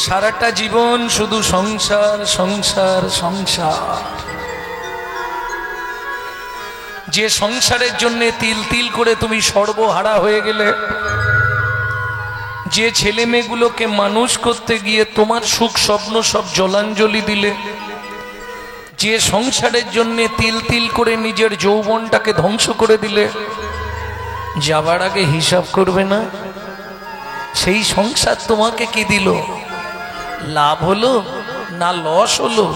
সারাটা জীবন শুধু সংসার সংসার সংসার। যে সংসারের জন্য তিল তিল করে তুমি সর্বহারা হয়ে গেলে, যে ছেলে মেয়েগুলোকে মানুষ করতে গিয়ে তোমার সুখ স্বপ্ন সব জলাঞ্জলি দিলে, যে সংসারের জন্য তিল তিল করে নিজের যৌবনটাকে ধ্বংস করে দিলে, যাবার আগে হিসাব করবে না সেই সংসার তোমাকে কি দিল? লাভ হলো না লস হলো?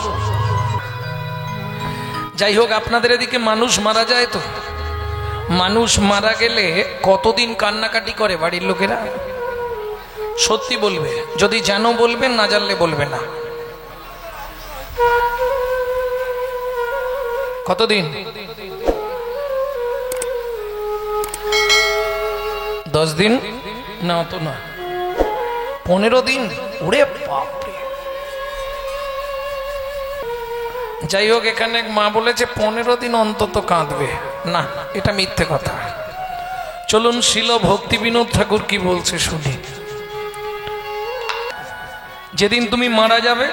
যাই হোক, আপনাদের এদিকে মানুষ মারা যায় তো, মানুষ মারা গেলে কতদিন কান্নাকাটি করে বাড়ির লোকেরা? সত্যি বলবে, যদি জানো বলবেন, না জানলে বলবে না। কতদিন? 10 দিন না, অত না, 15 দিন। ওরে বাপরে! যাই হোক, এখানে মা বলেছে 15 দিন অন্তত কাঁদবে না, এটা মিথ্যে কথা। চলুন শিল ভক্তি বিনোদ ঠাকুর কি বলছে শুনি। যেদিন তুমি মারা যাবে,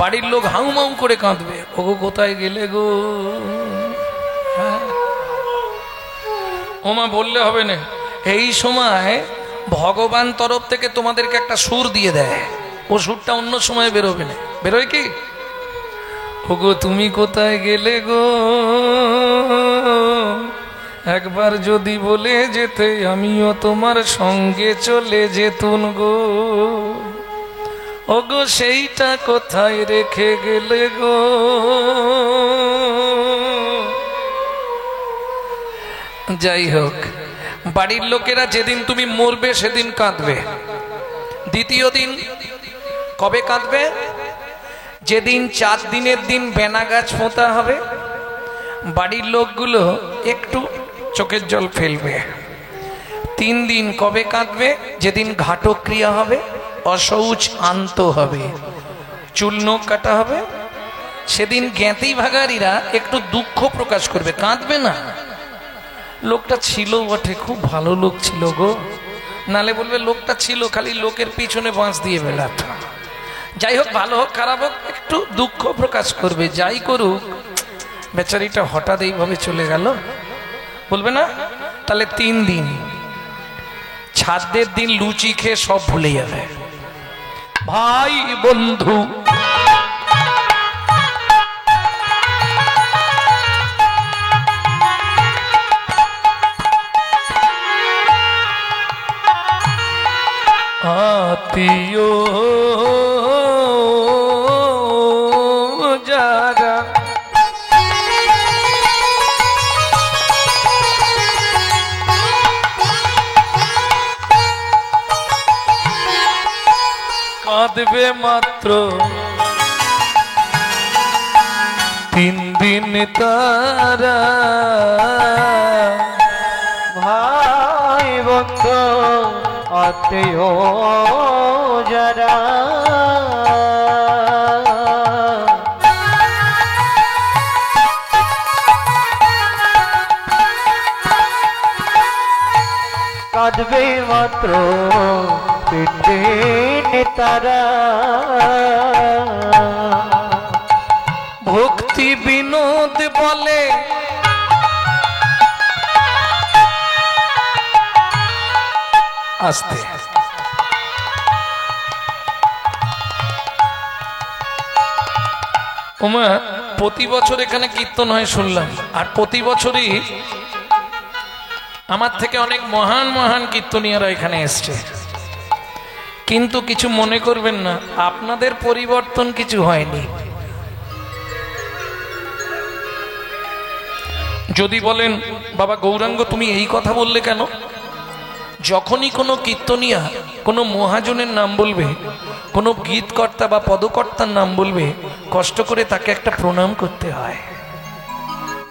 বাড়ির লোক হাউমাউ করে কাঁদবে, ওগো কোথায় গেলে গো। ওমা বললে হবে না, এই সময় ভগবান তরফ থেকে তোমাদেরকে একটা সুর দিয়ে দেয়, ও সুরটা অন্য সময় বেরোবে না। বেরোয় কি? ওগো তুমি কোথায় গেলে গো, একবার যদি বলে যেতে আমিও তোমার সঙ্গে চলে যেতুন গো। ওগো সেইটা কোথায় রেখে গেলে গো। যাই হোক, বাড়ির লোকেরা যেদিন তুমি মরবে সেদিন কাঁদবে। দ্বিতীয় দিন কবে কাঁদবে? যেদিন 4 দিনের দিন বেনা গাছ পোঁতা হবে, বাড়ির লোকগুলো একটু চোখের জল ফেলবে। 3 দিন কবে কাঁদবে? যেদিন ঘাটক্রিয়া হবে, অশৌচ আন্ত হবে, চুল নখ কাটা হবে, সেদিন জ্ঞাতি ভাগারিরা একটু দুঃখ প্রকাশ করবে, কাঁদবে না। লোকটা ছিল বটে, খুব ভালো লোক ছিল গো, নালে বলবে লোকটা ছিল, খালি লোকের পিছনে বাঁশ দিয়ে বেড়াতো। যাই হোক, ভালো হোক খারাপ হোক, একটু দুঃখ প্রকাশ করবে। যাই করুক, বেচারিটা হঠাৎ এইভাবে চলে গেল, বলবে না? তাহলে 3 দিন, ছাদের দিন লুচি খেয়ে সব ভুলে যাবে। ভাই বন্ধু আত্মীয় যারা, কাঁদবে মাত্র 3 দিন তারা। ভাই বন্ধু আত্মীয় যারা, কাঁদবে মাত্র 3 দিন তারা। ভক্তি বিনোদ বলে আস্তে, ওমা প্রতি বছর এখানে কীর্তন হয় শুনলাম, আর প্রতি বছরই আমার থেকে অনেক মহান মহান কীর্তনীয়রা এখানে এসছে। কিন্তু কিছু মনে করবেন না, আপনাদের পরিবর্তন কিছু হয়নি। যদি বলেন বাবা গৌরাঙ্গ তুমি এই কথা বললে কেন, যখনই কোনো কীর্তনিয়া কোনো মহাজনের নাম বলবে, কোনো গীতকর্তা বা পদকর্তার নাম বলবে, কষ্ট করে তাকে একটা প্রণাম করতে হয়।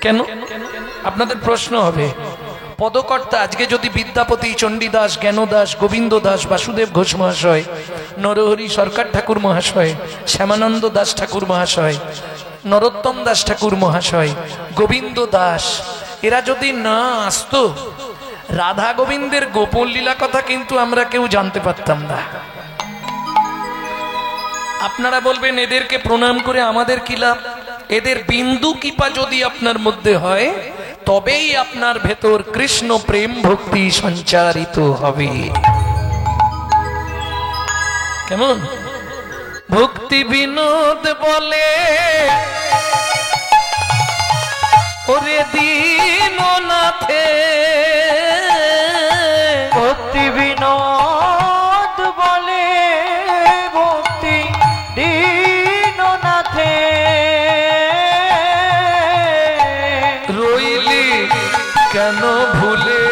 কেন? আপনাদের প্রশ্ন হবে, পদকর্তা আজকে যদি বিদ্যাপতি, চণ্ডীদাস, জ্ঞানদাস, গোবিন্দ দাস, বাসুদেব ঘোষ মহাশয়, নরহরি সরকার ঠাকুর মহাশয়, শ্যামানন্দ দাস ঠাকুর মহাশয়, নরোত্তম দাস ঠাকুর মহাশয়, গোবিন্দ দাস, এরা যদি না আসতো, রাধা গোবিন্দের গোপন লীলা কথা কিন্তু আমরা কেউ জানতে পারতাম না। আপনারা বলবেন এদেরকে প্রণাম করে আমাদের কি লাভ? এদের বিন্দু কৃপা যদি আপনার মধ্যে হয় তবেই আপনার ভেতর কৃষ্ণ প্রেম ভক্তি সঞ্চারিত হবে। কেমন? ভক্তি বিনোদ বলে ওরে দীননাথে, ভক্তি বিনোদ বলে ভক্তি দীননাথে, রইলি কেন ভুলে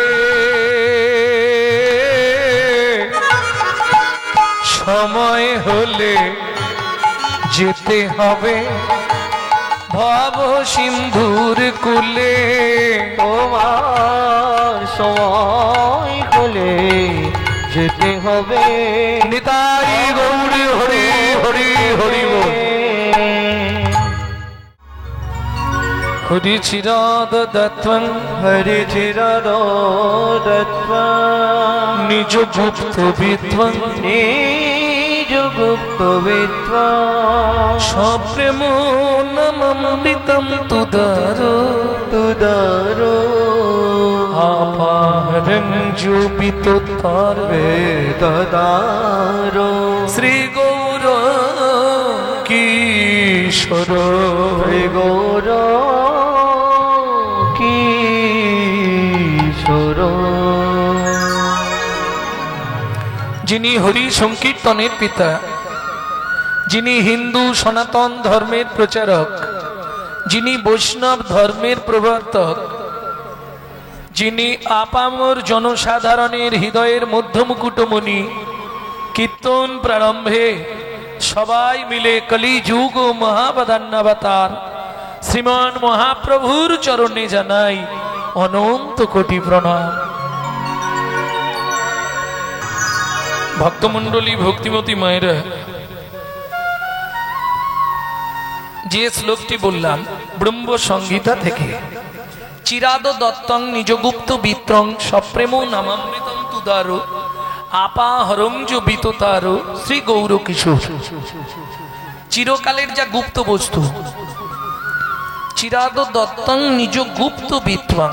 সময় হলে যেতে হবে ভব সিন্ধুর কুলে। তোমার সময় হলে যেতে হবে নিতাই গৌর হরি হরি হরি বল। হরি চিরাদ দত্তং হরি চিরদত্ত্বা নিজ গুপ্ত বিদ্বং নিজ গুপ্ত বিদ্বা সপ্রেম নমৃতম তুদারো তুদারো আপারং জুবিত তার বেদদারো শ্রী গৌর কিশোর শ্রী গৌর কিশোর। যিনি হরি সংকীর্তনের পিতা, যিনি হিন্দু সনাতন ধর্মের প্রচারক, যিনি বৈষ্ণব ধর্মের প্রবর্তক, যিনি আপামর জনসাধারণের হৃদয়ের মধ্যমুকুটমণি, কীর্তন প্রারম্ভে সবাই মিলে কলিযুগ ও মহাবদান্নাবতার শ্রীমান মহাপ্রভুর চরণে জানাই অনন্ত কোটি প্রণাম। ভক্তমণ্ডলী, ভক্তিমতী মায়েরা, যে শ্লোকটি বললাম ব্রহ্ম সংহিতা থেকে, চিরাদ দত্তং নিজগুপ্ত বিত্রং সপ্রেম নামামৃতম তুদারো আপাহরঞ্জ বিততারো শ্রী গৌর কিশোর। চিরকালের যা গুপ্ত বস্তু, চিরাদ দত্তং নিজ গুপ্ত বিত্রং।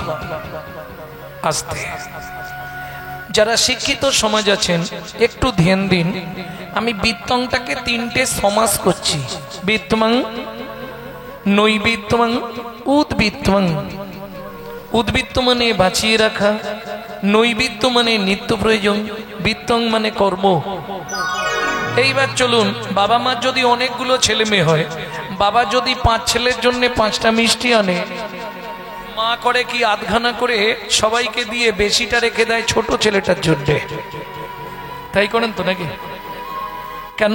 আস্তে, যারা শিক্ষিত সমাজ আছেন একটু ধ্যান দিন, আমি বিত্তংটাকে তিনটে সমাস করছি। বিত্তমং, নৈবিত্তমং, উদ্বিত্তমং। উদ্বৃত্ত মানে বাঁচিয়ে রাখা, নৈবিত্ত মানে নিত্য প্রয়োজন, বিত্তং মানে কর্ম। এইবার চলুন, বাবা মার যদি অনেকগুলো ছেলে মেয়ে হয়, বাবা যদি 5 ছেলের জন্য 5টা মিষ্টি আনে, মা করে কি আধখানা করে সবাইকে দিয়ে বেশিটা রেখে দেয় ছোট ছেলেটার জন্য। তাই করেন তো নাকি? কেন?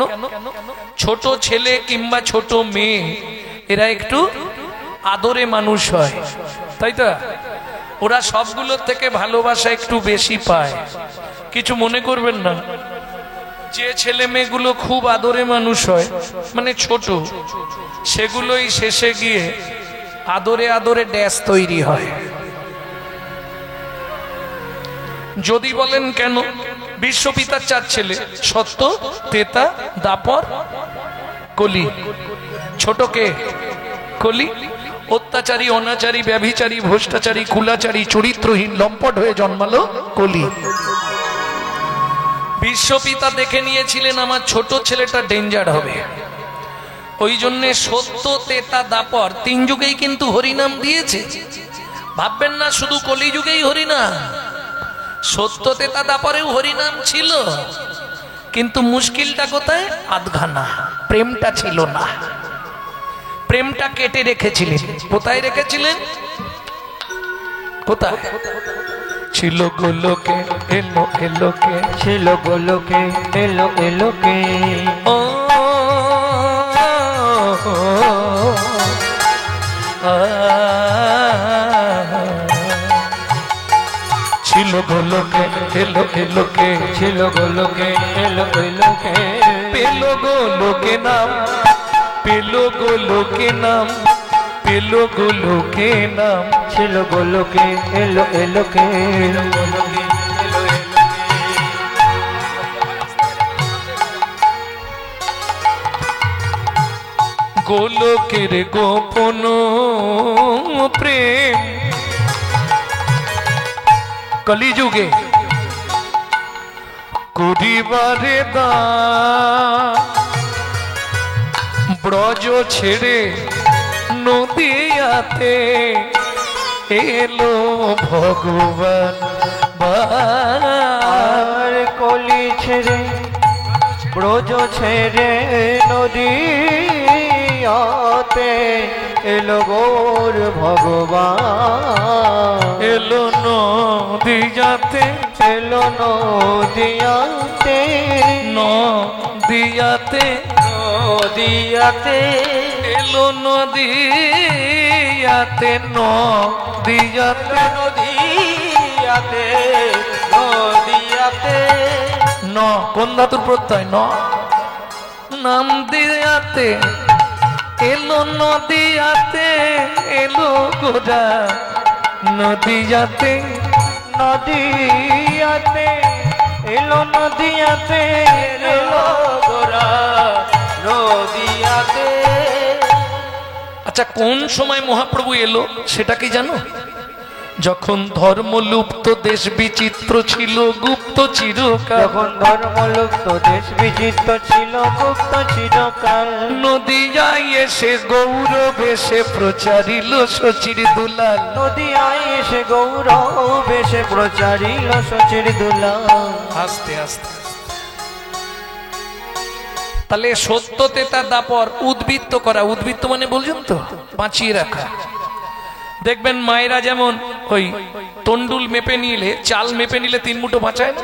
ছোট ছেলে কিংবা ছোট মেয়ে এরা একটু আদরে মানুষ হয়, তাই তো? ওরা সবগুলোর থেকে ভালোবাসা একটু বেশি পায়। কিছু মনে করবেন না, যে ছেলে মেয়েগুলো খুব আদরে মানুষ হয়, মানে ছোট, সেগুলোই শেষে গিয়ে আদরে আদরে ড্যাশ তৈরি হয়। যদি বলেন কেন, বিশ্বপিতার 4 ছেলে, সত্য, তেতা, দাপর, কলি। ছোটকে কলি, অত্যাচারী, অনাচারী, ব্যভিচারী, ভ্রষ্টাচারী, কুলাচারী, চরিত্রহীন, লম্পট হয়ে জন্মালো কলি। বিশ্বপিতা দেখে নিয়েছিলেন আমার ছোট ছেলেটা ডেঞ্জার হবে, ওই জন্যে সত্য, তেতা, দাপর 3 যুগেই কিন্তু হরিনাম দিয়েছে। ভাববেন না শুধু কলি যুগেই হরিনাম, সত্য, তেতা, দাপরেও হরিনাম ছিল। কিন্তু মুশকিলটা কোথায়? আধখানা প্রেমটা ছিল না। প্রেমটা কেটে রেখেছিলেন। কোথায় রেখেছিলেন? কোথায়? ছিল গোলোকে, এলো এলোকে, ছিল গোলোকে, এলো এলোকে। ও ছিল গোলোকে, এলো এলোকে, ছিল গোলোকে, এলো এলোকে। পেলো গোলোকে নাম, পেলো গোলোকে নাম, পেলো গোলোকে নাম। ছিল গোলোকে, এলো এলোকে। গোলকের গোপন প্রেম কলিযুগে করিবারে দান ব্রজ ছেড়ে নদিয়াতে এলো ভগবান আর কলি ছেড়ে ব্রজ ছেড়ে নদীতে এলো গৌর ভগবান এলো নদিয়াতে এলো নদিয়াতে নদিয়াতে নদিয়াতে এলো নদিয়াতে নদিয়াতে নদিয়াতে নদিয়াতে ন কোন ধাতুর প্রত্যয় ন নাম দিয়াতে এলো নদিয়াতে এলো গোরা নদিয়াতে নদিয়াতে এলো নদিয়াতে এলো গোরা নদিয়াতে। আচ্ছা কোন সময় মহাপ্রভু এলো সেটা কি জানো? যখন ধর্ম লুপ্ত দেশ বিচিত্র ছিল গুপ্ত চিরকাল যখন ধর্মলুপ্ত দেশ বিচিত্র ছিল গুপ্ত চিরকাল নদিয়ায় এসে গৌরব এসে প্রচারিল শচির দুলাল নদিয়ায় এসে গৌরব এসে প্রচারিল শচির দুলাল। আস্তে আস্তে তাহলে সত্য তেতা দাপর উদ্বৃত্ত করা উদ্বৃত্ত মানে বলছেন তো বাঁচিয়ে রাখা। দেখবেন মায়েরা যেমন ওই তন্ডুল মেপে নিলে চাল মেপে নিলে 3 মুঠো বাঁচায় না,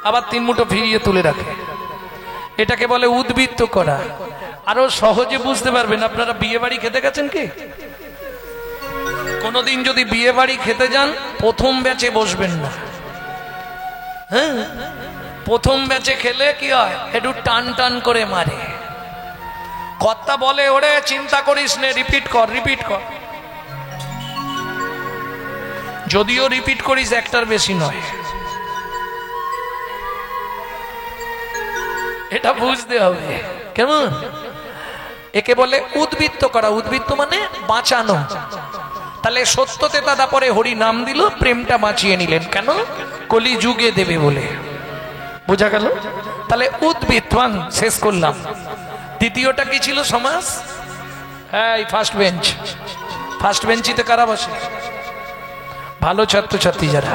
আবার 3 মুঠো ফিরিয়ে তুলে রাখে, এটাকে বলে উদ্বৃত্ত করা। আরো সহজে বুঝতে পারবেন আপনারা বিয়ে বাড়ি খেতে গেছেন কি? কোনদিন যদি বিয়ে বাড়ি খেতে যান প্রথম ব্যাচে বসবেন না। হ্যাঁ, প্রথম ব্যাচে খেলে কি হয় একটু টান টান করে মারে, কর্তা বলে ওরে চিন্তা করিস নে রিপিট কর রিপিট কর, যদিও রিপিট করিস একটার বেশি নয়। এটা বুঝতে হবে কেমন? একে বলে উদ্বৃত্ত করা। উদ্বৃত্ত মানে বাঁচানো। তাহলে সত্য তেতা দাপরে হরি নাম দিল, প্রেমটা বাঁচিয়ে নিলেন কেন? কলি যুগে দেবে বলে। বোঝা গেল? তাহলে উদ্বৃত্তাং শেষ করলাম। দ্বিতীয়টা কি ছিল সমাস? হ্যাঁ, ফার্স্ট বেঞ্চ। ফার্স্ট বেঞ্চিতে কারা বসে? ভালো ছাত্রছাত্রী যারা।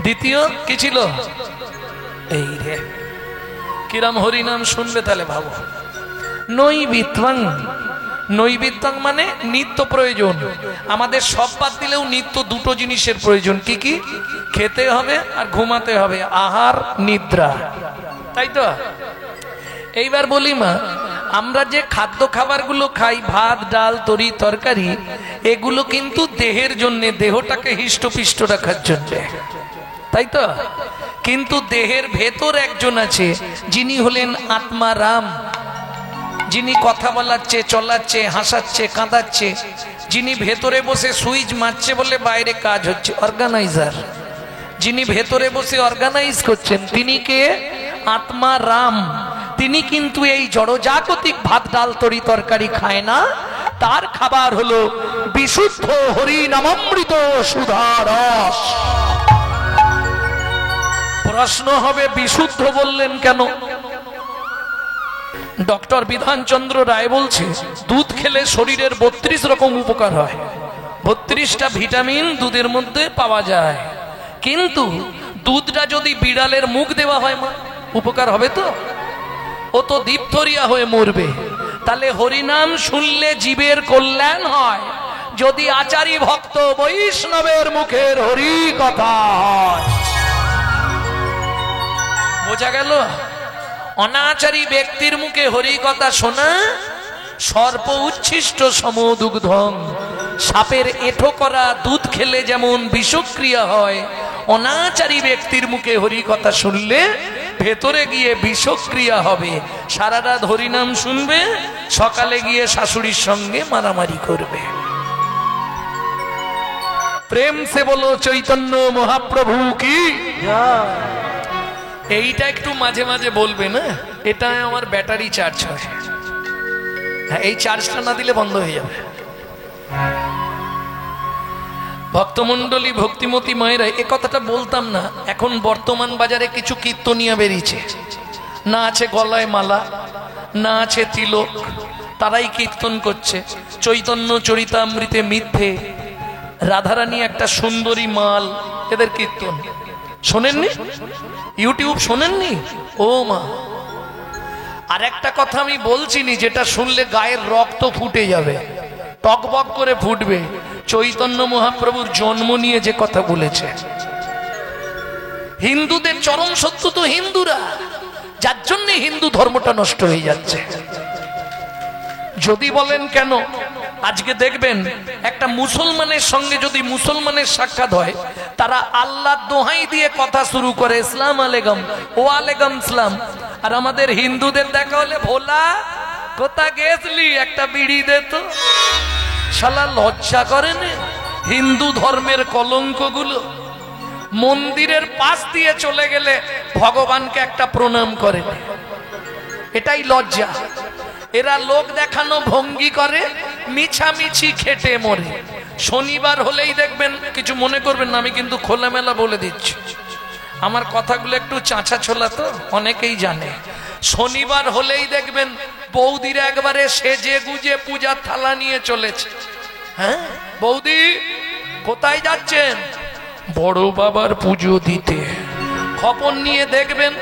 দ্বিতীয় কি ছিল? এই রে কিরাম হরি নাম শুনবে তাহলে ভাবো। নৈবিত্তাং। নৈবিত্তাং মানে নিত্য প্রয়োজন। আমাদের সব বাদ দিলেও নিত্য দুটো জিনিসের প্রয়োজন। কি কি? খেতে হবে আর ঘুমাতে হবে, আহার নিদ্রা, তাই তো? এইবার বলি মা, আমরা যে খাদ্য খাবারগুলো খাই ভাত ডাল তরি তরকারি, এগুলো কিন্তু দেহের জন্য, দেহটাকে হিষ্টপিষ্ট রাখার জন্য, তাই তো? কিন্তু দেহের ভেতর একজন আছে যিনি হলেন আত্মা রাম, যিনি কথা বলাচ্ছে চলাচ্ছে হাসাচ্ছে কাঁদাচ্ছে, যিনি ভেতরে বসে সুইচ মারছে বলে বাইরে কাজ হচ্ছে, অর্গানাইজার, যিনি ভেতরে বসে অর্গানাইজ করছেন তিনি কে? আত্মা রাম। তিনি কিন্তু এই জড়জাগতিক ভাত ডাল তরি তরকারি খায় না, তার খাবার হলো বিশুদ্ধ হরি নামামৃত সুধারস। প্রশ্ন হবে বিশুদ্ধ বললেন কেন? ডক্টর বিধানচন্দ্র রায় বলছে দুধ খেলে শরীরের 32 রকম উপকার হয়, 32টা ভিটামিন দুধের মধ্যে পাওয়া যায়। কিন্তু দুধটা যদি বিড়ালের মুখ দেওয়া হয় মা, উপকার হবে তো? ও তো দীপথরিয়া হয়ে মরবে। তাহলে হরিনাম শুনলে জীবের কল্যাণ হয় যদি আচারী ভক্ত বৈষ্ণবের মুখের হরি কথা হয়। বোঝা গেল? অনাচারী ব্যক্তির মুখে হরি কথা শোনা সর্প উচ্ছিষ্ট সমদুগ্ধম। সাপের এঁঠো করা দুধ খেলে যেমন বিষক্রিয়া হয়, অনাচারী ব্যক্তির মুখে হরি কথা শুনলে ভেতরে গিয়ে বিষক্রিয়া হবে। সারা রাত হরিনাম শুনবে, সকালে গিয়ে শাশুড়ির সঙ্গে মারামারি করবে। প্রেম সে বলো চৈতন্য মহাপ্রভু কি। এইটা একটু মাঝে মাঝে বলবে না, এটা আমার ব্যাটারি চার্জ হয়। হ্যাঁ, এই চার্জটা না দিলে বন্ধ হয়ে যাবে। ভক্তমণ্ডলী, ভক্তিমতী মায়েরা, এ কথাটা বলতাম না, এখন বর্তমান বাজারে কিছু কীর্তনিয়া বেরিয়েছে, না আছে গলায় মালা, না আছে তিলক, তারাই কীর্তন করছে চৈতন্য চরিতামৃতে মিথ্যে, রাধারানী একটা সুন্দরী মাল, এদের কীর্তন শোনেননি? ইউটিউব শোনেননি? ও মা, আর একটা কথা আমি বলছিনি, যেটা শুনলে গায়ের রক্ত ফুটে যাবে, টকবক করে ফুটবে। চৈতন্য মহাপ্রভুর জন্ম নিয়ে যে কথা বলেছে, হিন্দুদের চরম শত্রু তো হিন্দুরা, যার জন্য হিন্দু ধর্মটা নষ্ট হয়ে যাচ্ছে। যদি বলেন কেন, আজকে দেখবেন একটা মুসলমানের সঙ্গে যদি মুসলমানের সাক্ষাৎ হয়, তারা আল্লাহ দোহাই দিয়ে কথা শুরু করে, ইসলাম আলাইকুম, ও আলাইকুম ইসলাম। আর আমাদের হিন্দুদের দেখা হলে, ভোলা কোথা গেছলি, একটা বিড়ি দে তো। শালা লজ্জা করে না? হিন্দু ধর্মের কলঙ্কগুলো মন্দিরের পাশ দিয়ে চলে গেলে ভগবানকে একটা প্রণাম করে, এটাই লজ্জা। এরা লোক দেখানো ভঙ্গি করে, মিছামিছি খেটে মরে। শনিবার হলেই দেখবেন, কিছু মনে করবেন না, আমি কিন্তু খোলামেলা বলে দিচ্ছি, আমার কথাগুলো একটু চাঁচা ছোলা তো অনেকেই জানে। শনিবার হলেই দেখবেন বৌদিরা একবারে সেজে গুজে পূজার থালা নিয়ে চলেছে। হ্যাঁ, বৌদি কোথায় যাচ্ছেন? বড় বাবার পুজো দিতে। খবর নিয়ে দেখবেন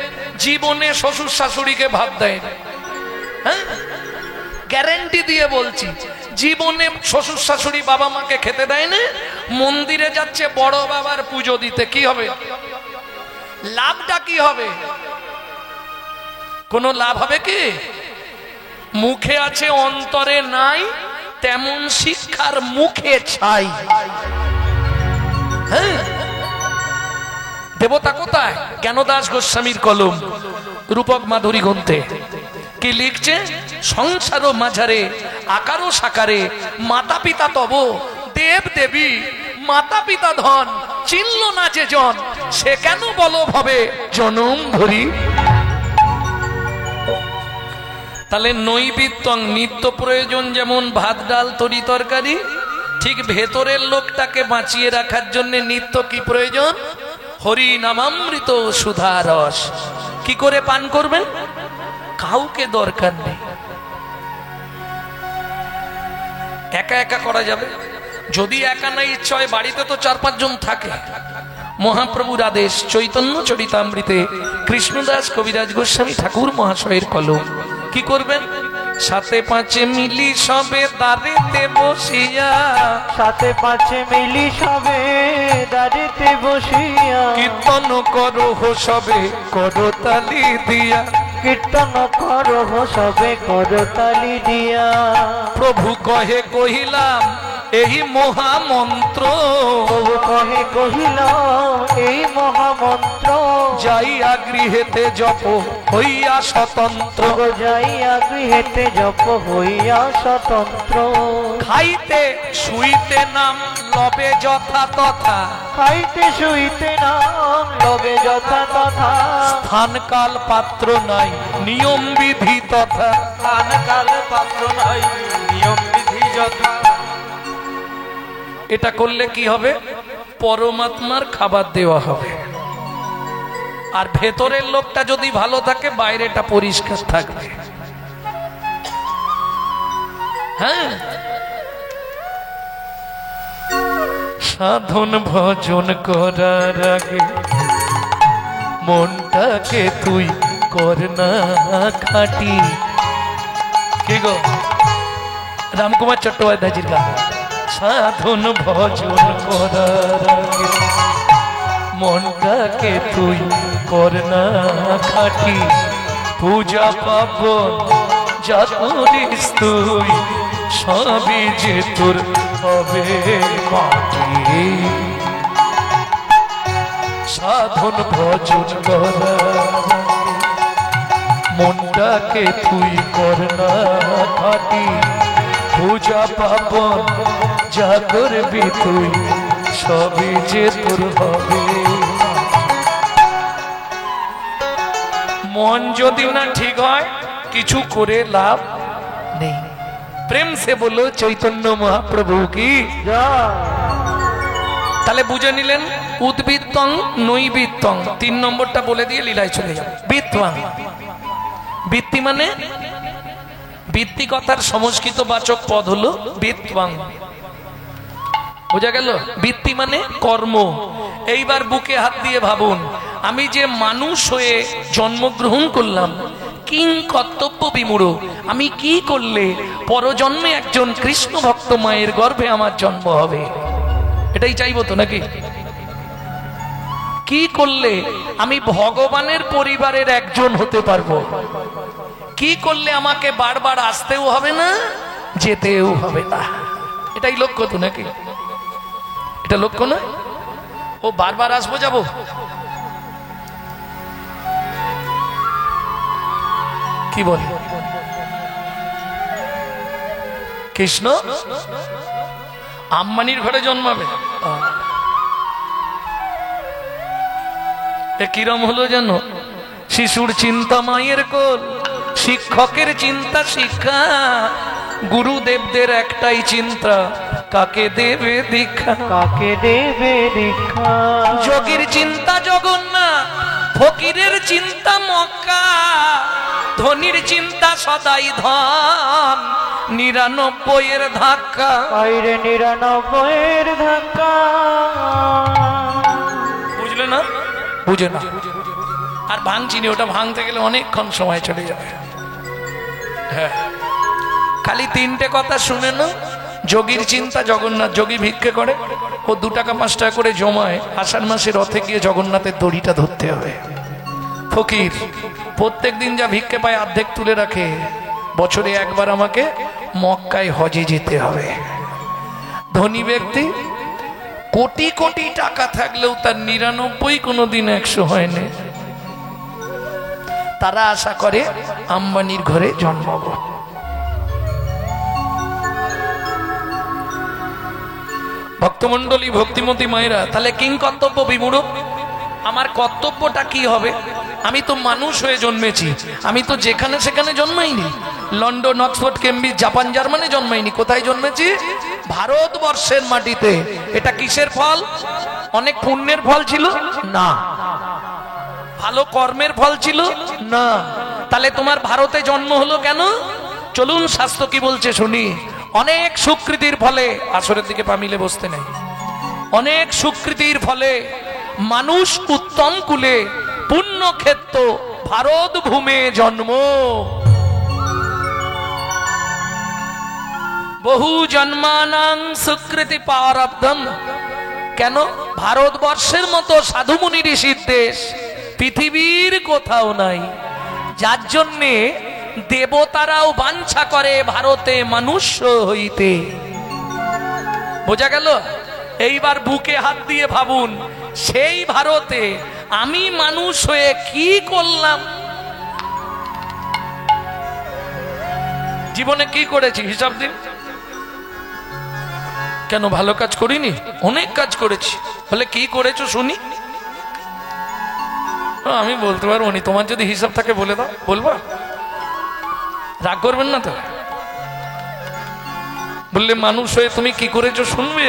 জীবনে শ্বশুর শাশুড়িকে ভাত দেয় না। হ্যাঁ, গ্যারেন্টি দিয়ে বলছি, জীবনে শ্বশুর শাশুড়ি বাবা মাকে খেতে দেয় না। মন্দিরে যাচ্ছে বড় বাবার পুজো দিতে। কি হবে? লাভটা কি হবে? কোনো লাভ হবে কি? মুখে আছে অন্তরে নাই, তেমন শিক্ষার মুখে ছাই। হ্যাঁ, দেবতা কোথায়? জ্ঞানদাস গোস্বামীর কলম, রূপক মাধুরী গ্রন্থে কি লিখছে? সংসার মাঝারে আকারও সাকারে মাতা পিতা তব দেব দেবী, মাতা পিতা ধন চিনল না যে জন, সে কেন বলো ভবে জনম ধরি। তাহলে নৈবেদ্যং, নিত্য প্রয়োজন যেমন ভাত ডাল তরি তরকারি, ঠিক ভেতরের লোকটাকে বাঁচিয়ে রাখার জন্য নিত্য কি প্রয়োজন? হরি নামামৃত সুধা রস। কি করে পান করবেন? কাউকে দরকার নেই, একা একা করা যাবে। যদি একা না ইচ্ছা হয়, বাড়িতে তো 4-5 জন থাকে। মহাপ্রভুর আদেশ, চৈতন্য চরিতামৃতে কৃষ্ণদাস কবিরাজ গোস্বামী ঠাকুর মহাশয়ের কলম। কি করবেন? 7-5 মিলি সবে দাঁড়িতে বসিয়া, 7-5 মিলি সবে দাঁড়িতে বসিয়া, কীর্তন করো সবে করতালি দিয়া, কীর্তন করো সবে করতালি দিয়া। প্রভু কহে কহিলাম এই মহামন্ত্র, প্রভু কহে কহিলাম এই মহামন্ত্র, যাইয়া গৃহেতে জপ হইয়া স্বতন্ত্র, যাইয়া গৃহেতে জপ হইয়া স্বতন্ত্র। খাইতে শুইতে নাম লবে যথা তথা, খাইতে শুইতে নাম লবে যথা তথা, স্থান কাল পাত্র নাই নিয়ম বিধি তথা, স্থান কাল পাত্র নাই নিয়ম বিধি যথা। এটা করলে কি হবে? পরমাত্মার খাবার দেওয়া হবে। আর ভেতরের লোকটা যদি ভালো থাকে, বাইরেটা পরিষ্কার থাকবে। হ্যাঁ, সাধন ভজন করার আগে মনটাকে তুই কর না খাটি। কি গো, রামকুমার চট্টোপাধ্যায়জির গান। সাধন ভজন করার আগে মনটাকে তুই কর না খাটি, পূজা পাবন যা করিস তুই সবই যে তোর হবে মাটি। সাধন ভজন করার মনটাকে তুই কর না খাটি, পূজা পাবন যা করবি তুই সবই যে তোর হবে। মন যদি না ঠিক হয়, কিছু করে লাভ নেই। প্রেম সে বলো চৈতন্য মহাপ্রভু কি। তাহলে বুঝে নিলেন উদ্বৃত্তং নৈবৃত্তং, 3 নম্বরটা বলে দিয়ে লীলায় চলে যাবে। বৃত্তং, বৃত্তি মানে বৃত্তি কথার সংস্কৃত বাচক পদ হলো বৃত্তং, বোঝা গেল। বৃত্তি মানে কর্ম। এইবার বুকে হাত দিয়ে ভাবুন, আমি যে মানুষ হয়ে জন্মগ্রহণ করলাম, কিং কর্তব্য বিমূঢ়, আমি কি করলে পরজন্মে একজন কৃষ্ণ ভক্ত মায়ের গর্ভে আমার জন্ম হবে, এটাই চাইবো তো নাকি? কি করলে আমি ভগবানের পরিবারের একজন হতে পারবো, কি করলে আমাকে বারবার আসতেও হবে না, যেতেও হবে না, এটাই লক্ষ্য তো নাকি? এটা লক্ষ্য না? ও বারবার আসবো যাবো, কি বলে কৃষ্ণ আম্বানির ঘরে জন্মাবে, কিরম হলো যেন? শিশুর চিন্তা মায়ের কোল, শিক্ষকের চিন্তা শিক্ষা, গুরুদেবদের একটাই চিন্তা কাকে দেবে দীক্ষা, কাকে দেবে দীক্ষা। যোগীর চিন্তা জগন্নাথ, ফকিরের চিন্তা মক্কা, ধনির চিন্তা সদাই ধন, 99 ধাক্কা, বাইরে 99 ধাক্কা। বুঝলে না? বুঝে না। আর ভাঙ চিনি, ওটা ভাঙতে গেলে অনেকক্ষণ সময় চলে যাবে। হ্যাঁ, খালি 3টে কথা শুনে না। যোগীর চিন্তা জগন্নাথ, যোগী ভিক্ষে করে, ও 2 টাকা 5 টাকা করে জমায়, আষাঢ় মাসে রথে গিয়ে জগন্নাথের দড়িটা ধরতে হবে। ফকির প্রত্যেক দিন যা ভিক্ষে পায় অর্ধেক তুলে রাখে, বছরে একবার আমাকে মক্কায় হজে যেতে হবে। ধনী ব্যক্তি কোটি কোটি টাকা থাকলেও তার 99 কোনোদিন 100 হয়নি, তারা আশা করে আম্বানির ঘরে জন্মাবো। ভক্তমন্ডলী, ভক্তিমতী মায়েরা, তাহলে কিং কর্তব্য বিমূঢ়, আমার কর্তব্যটা কি হবে? আমি তো মানুষ হয়ে জন্মেছি, আমি তো যেখানে সেখানে জন্মাইনি, London, Oxford, Cambridge, Japan, Germany জন্মাইনি। কোথায় জন্মেছি? ভারতবর্ষের মাটিতে। এটা কিসের ফল? অনেক পুণ্যের ফল ছিল না, ভালো কর্মের ফল ছিল না। তাহলে তোমার ভারতে জন্ম হলো কেন? চলুন শাস্ত্র কি বলছে শুনি। অনেক সুকৃতির ফলে, আসরের দিকে পা মিলে বসতে নেই, অনেক সুকৃতির ফলে মানুষ উত্তম কুলে পুণ্যক্ষেত্র ভারত ভূমে জন্ম, বহু জন্মানাং সুকৃতি প্রারব্ধম। কেন? ভারতবর্ষের মতো সাধুমুনি ঋষির দেশ পৃথিবীর কোথাও নাই, যার জন্যে দেবতারাও বাঞ্ছা করে ভারতে মানুষ হইতে। বোঝা গেল? এইবার বুকে হাত দিয়ে ভাবুন, সেই ভারতে আমি মানুষ হয়ে কি করলাম, জীবনে কি করেছি হিসাব দিন। কেন ভালো কাজ করিনি? অনেক কাজ করেছি। বলে কি করেছো শুনি? আমি বলতে পারবো নি, তোমার যদি হিসাব থাকে বলে দাও। বলবা? রাগ করবেন না তো? বললে মানুষ হয়ে তুমি কি করেছো শুনবে।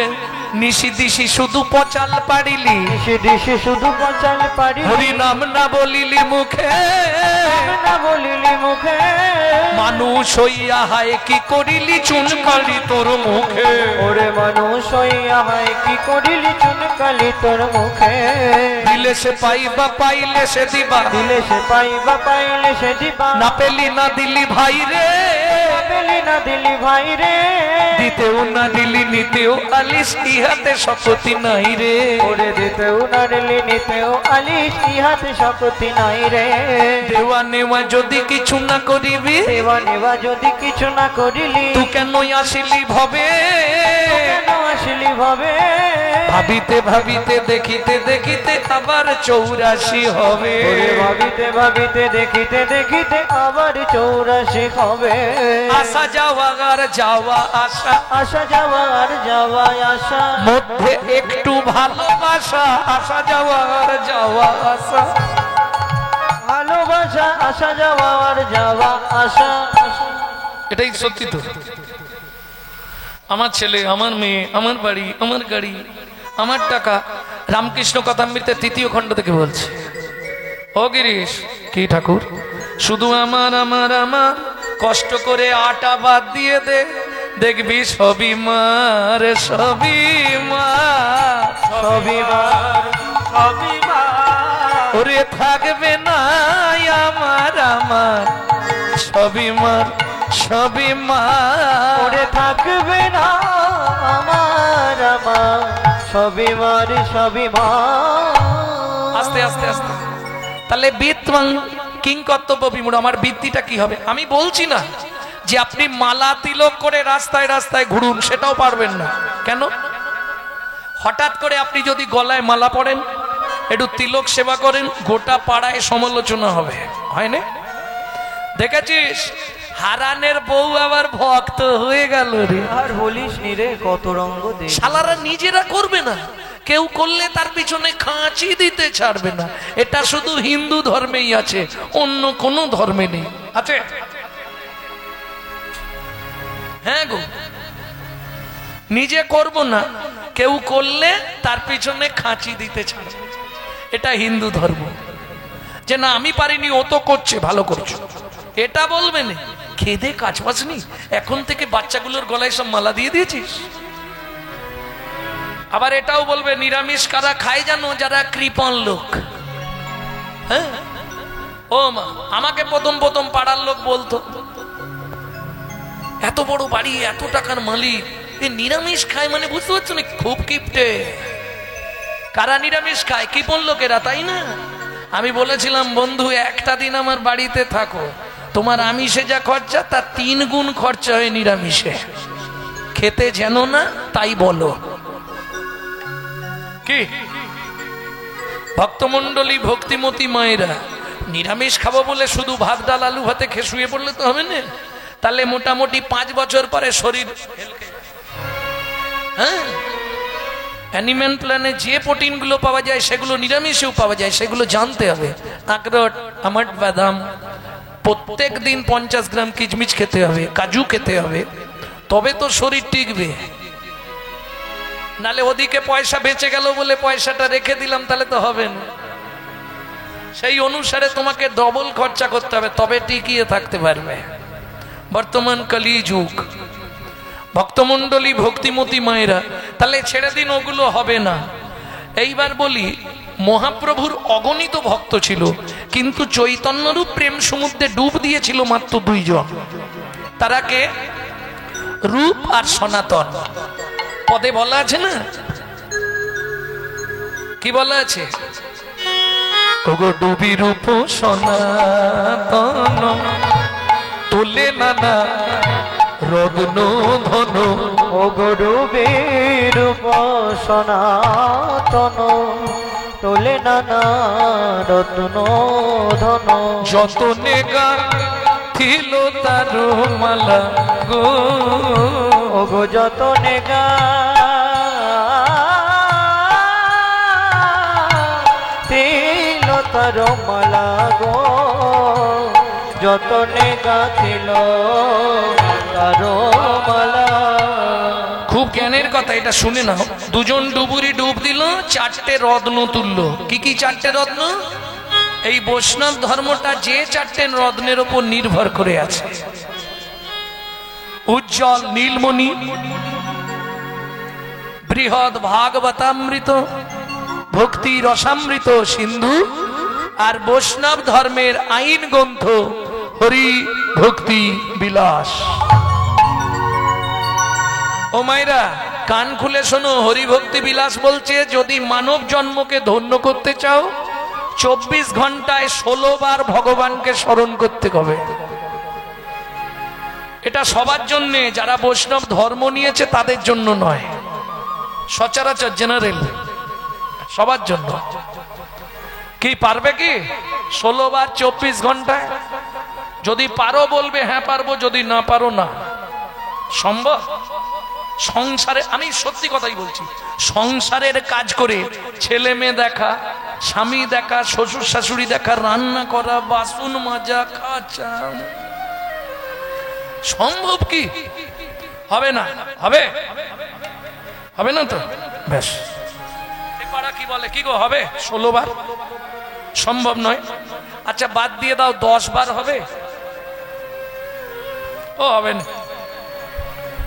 নিশি দিশি শুধু পচাল পারিলি, নিশি দিশি শুধু পচাল পারিলি, হরি নাম না বলিলি মুখে, না বলিলি মুখে, মানুষ হইয়া হায় কি করিলি চুনকালি তোর মুখে। ওরে মানুষ হইয়া হায় কি করিলি চুনকালি তোর মুখে। দিলে সে পাইবা, পাইলে সে দিবা, দিলে সে পাইবা, পাইলে সে দিবা, না পেলি না দিলি ভাই রে, না পেলি না দিলি ভাই রে, দিতেও না দিলি নিতেও আলিস ইহাতে শপথি নাই রে। ওরে দিতেও না দিলি নিতেও আলিস ইহাতে শপথি নাই রে। দেওয়া নেওয়া যদি কিছু না করিবি, দেওয়া নেওয়া যদি কিছু না করিলি, তুই কেন আসিলি ভবে, কেন আসিলি ভবে। ভাবিতে ভাবিতে দেখিতে দেখিতে আবার 84 হবে। ভাবিতে ভাবিতে দেখিতে দেখিতে আবার 84 হবে। আসা যাওয়া আর যাওয়া আসা, আসা যাওয়া আর যাওয়া আসা, মধ্যে একটু ভালোবাসা, আসা যাওয়া আর যাওয়া আসা, ভালোবাসা, আসা যাওয়া আর যাওয়া আসা। এটাই সত্যি তো। আমার ছেলে, আমার মেয়ে, আমার বাড়ি, আমার গাড়ি, আমার টাকা। রামকৃষ্ণ কথামৃতে 3য় খণ্ড থেকে বলছে। ও গিরিশ, কি ঠাকুর? শুধু আমার আমার আমার, কষ্ট করে আটা বাদ দিয়ে দে, দেখবি সবই মার, সবই মার, সবই মার, সবই মার। ওরে থাকবে না আমার আমার, সবই মার, সবই মার। ওরে থাকবে না আমার আমার, সবই মার, সবই মার। আস্তে আস্তে আস্তে। তাহলে বিত্তং কিং কর্তব্য বিমূঢ়, আমার বৃত্তিটা কি হবে? আমি বলছি না যে আপনি মালা তিলক করে রাস্তায় রাস্তায় ঘুরুন, সেটাও পারবেন না। কেন? হঠাৎ করে আপনি যদি গলায় মালা পরেন, একটু তিলক সেবা করেন, গোটা পাড়ায় সমালোচনা হবে, হয় না? দেখেছিস হারানের বউ আবার ভক্ত হয়ে গেল রে। আর বলিস নি রে, কত রঙ্গ দে। শালারা নিজেরা করবে না, কেউ করলে তার পিছনে খাঁচি দিতে ছাড়বে না। এটা শুধু হিন্দু ধর্মেই আছে, অন্য কোনো ধর্মে নেই। আছে? হ্যাঁ গো, নিজে করব না, কেউ করলে তার পিছনে খাঁচি দিতে ছাড়বে। এটা হিন্দু ধর্ম। যে না আমি পারিনি, ও তো করছে, ভালো করছো, এটা বলবে না। খেদে কাজ পাসনি, এখন থেকে বাচ্চাগুলোর গলায় সব মালা দিয়ে দিয়েছিস। আবার এটাও বলবে নিরামিষ কারা খায় জানো? যারা কৃপণ লোক। হ্যাঁ, ও মা, আমাকে প্রথম প্রথম পাড়ার লোক বলতো, এত বড় বাড়ি, এত টাকার মালিক, এ নিরামিষ খায় মানে বুঝতে পারছো না? খুব কিপটে। কারা নিরামিষ খায়? কৃপণ লোকেরা, তাই না? আমি বলেছিলাম, বন্ধু একটা দিন আমার বাড়িতে থাকো, তোমার আমিষে যা খরচা তার 3 গুণ খরচা হয় নিরামিষে। খেতে যেন না তাই বলো। কি ভক্তমন্ডলী, ভক্তিমতী মায়েরা, নিরামিষ খাবো বলে শুধু ভাত ডাল আলু ভাতে খেয়ে শুয়ে পড়লে তো হবে না। তাহলে মোটামুটি 5 বছর পরে শরীর, হ্যাঁ, অ্যানিম্যাল প্ল্যানে যে প্রোটিন গুলো পাওয়া যায় সেগুলো নিরামিষেও পাওয়া যায়, সেগুলো জানতে হবে। আখরোট, আমন্ড, বাদাম, প্রত্যেক দিন 50 গ্রাম কিচমিচ খেতে হবে, কাজু খেতে হবে, তবে তো শরীর টিকবে। নালে ওদিকে পয়সা বেঁচে গেল বলে পয়সাটা রেখে দিলাম, তাহলে তো হবে না। সেই অনুসারে তোমাকে ডবল খরচা করতে হবে, তবে টিকিয়ে থাকতে পারবে। বর্তমান কলি যুগ। ভক্তমন্ডলী, ভক্তিমতী মায়েরা, তাহলে ছেড়ে দিন, ওগুলো হবে না। এইবার বলি, মহাপ্রভুর অগণিত ভক্ত ছিল, কিন্তু চৈতন্যরূপ প্রেম সমুদ্রে ডুব দিয়েছিল মাত্র 2 জন। তারা কে? রূপ আর সনাতন। পদে বলা আছে না, কি বলা আছে? ওগো ডুবি রূপ সনাতন, তোলে নানা রত্ন ধন। ওগো ডুবে রূপ সনাতন, তোলে নানা রত্ন ধন। যতনে গা ছিল তার মালা গো, ওগো যতনে গা ছিল তার মালা গো, যতনে গা ছিল তার মালা। খুব জ্ঞানের কথা, এটা শুনে নাও। 2 জন ডুবুরি ডুব দিল, 4টে রত্ন তুললো। কি কি 4টে রত্ন? এই বৈষ্ণব ধর্মটা যে 4টে রত্নের উপর নির্ভর করে আছে। উজ্জ্বল নীলমণি, বৃহৎ ভাগবতামৃত, ভক্তি রসামৃত সিন্ধু, আর বৈষ্ণব ধর্মের আইন গ্রন্থ হরি ভক্তি বিলাস। ও মায়েরা, কান খুলে শোনো, হরি ভক্তি বিলাস বলছে, যদি মানব জন্মকে ধন্য করতে চাও, 24 ঘন্টায় 16 বার ভগবানকে স্মরণ করতে হবে। এটা সবার জন্য, যারা বৈষ্ণব ধর্ম নিয়েছে তাদের জন্য নয়, সচরাচর জেনারেল সবার জন্য। কি পারবে কি 16 বার 24 ঘন্টায়? যদি পারো বলবে হ্যাঁ পারবো, যদি না পারো না। সম্ভব? সংসারে, আমি সত্যি কথাই বলছি, সংসারের কাজ করে ছেলে মেয়ে দেখা, স্বামী দেখা, শ্বশুর শাশুড়ি দেখা, রান্না করা, বাসন মাজা, কাচা, সম্ভব কি? হবে না? হবে? হবে না তো? বেশ, পাড়া কি বলে, কি গো হবে 16 বার? সম্ভব নয়। আচ্ছা বাদ দিয়ে দাও, 10 বার হবে? ও হবে না।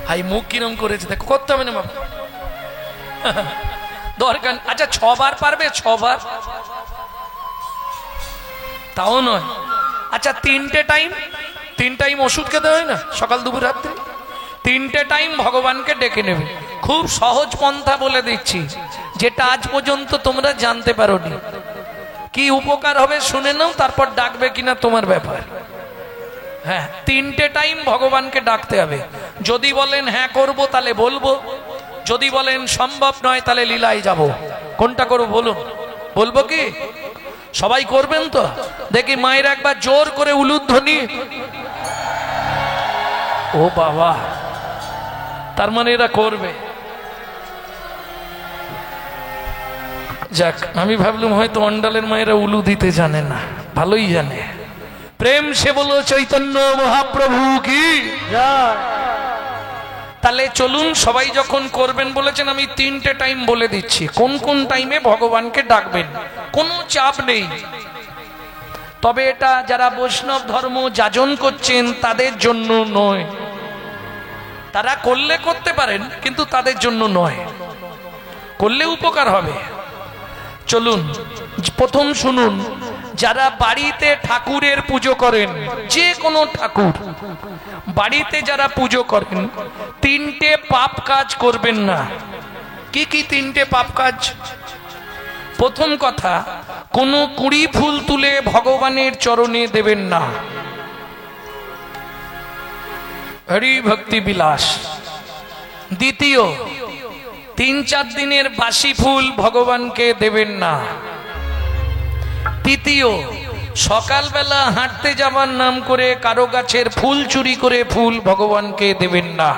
হাই মুখ কিরম করেছে দেখো, করতে হবে না বাবা, দরকার। আচ্ছা 6 বার পারবে? 6 বার? তাও নয়। আচ্ছা 3টে টাইম, 3 টাইম ওষুধ খেতে হয় না, সকাল দুপুর রাত্রি? 3টে টাইম ভগবানকে ডেকে নেবে। খুব সহজ পন্থা বলে দিচ্ছি, যেটা আজ পর্যন্ত তোমরা জানতে পারোনি। কি উপকার হবে শুনে নাও, তারপর ডাকবে কিনা তোমার ব্যাপার। হ্যাঁ, 3টে টাইম ভগবানকে ডাকতে হবে। যদি বলেন হ্যাঁ করব তাহলে বলবো, যদি বলেন সম্ভব নয় তাহলে লীলায় যাব। কোনটা করবো বলুন? বলবো কি? সবাই করবেন তো? দেখি মায়ের একবার জোর করে উলুধ্বনি। ও বাবা, তার মানে এরা করবে। যাক, আমি ভাবলাম হয়তো অন্ডালের মায়েরা উলু দিতে জানে না, ভালোই জানে। প্রেম সে বলো চৈতন্য মহাপ্রভু কি। তাহলে চলুন, সবাই যখন করবেন বলেছেন, আমি 3টে টাইম বলে দিচ্ছি কোন কোন টাইমে ভগবানকে ডাকবেন। কোনো চাপ নেই, তবে এটা যারা বৈষ্ণব ধর্ম যাজন করছেন তাদের জন্য নয়। তারা করলে করতে পারেন, কিন্তু তাদের জন্য নয়। করলে উপকার হবে। চলুন প্রথম শুনুন, যারা বাড়িতে ঠাকুরের পুজো করেন, যে কোনো ঠাকুর বাড়িতে যারা পুজো করেন, 3টে পাপ কাজ করবেন না। কি কি 3টে পাপ কাজ? প্রথম কথা, কোনো কুড়ি ফুল তুলে ভগবানের চরণে দেবেন না। হরি ভক্তি বিলাস। দ্বিতীয়, 3-4 দিনের বাসি ফুল ভগবানকে দেবেন না। তৃতীয়, সকালবেলা হাঁটতে যাবার নাম করে কারো গাছের ফুল চুরি করে ফুল ভগবানকে দেবেন না।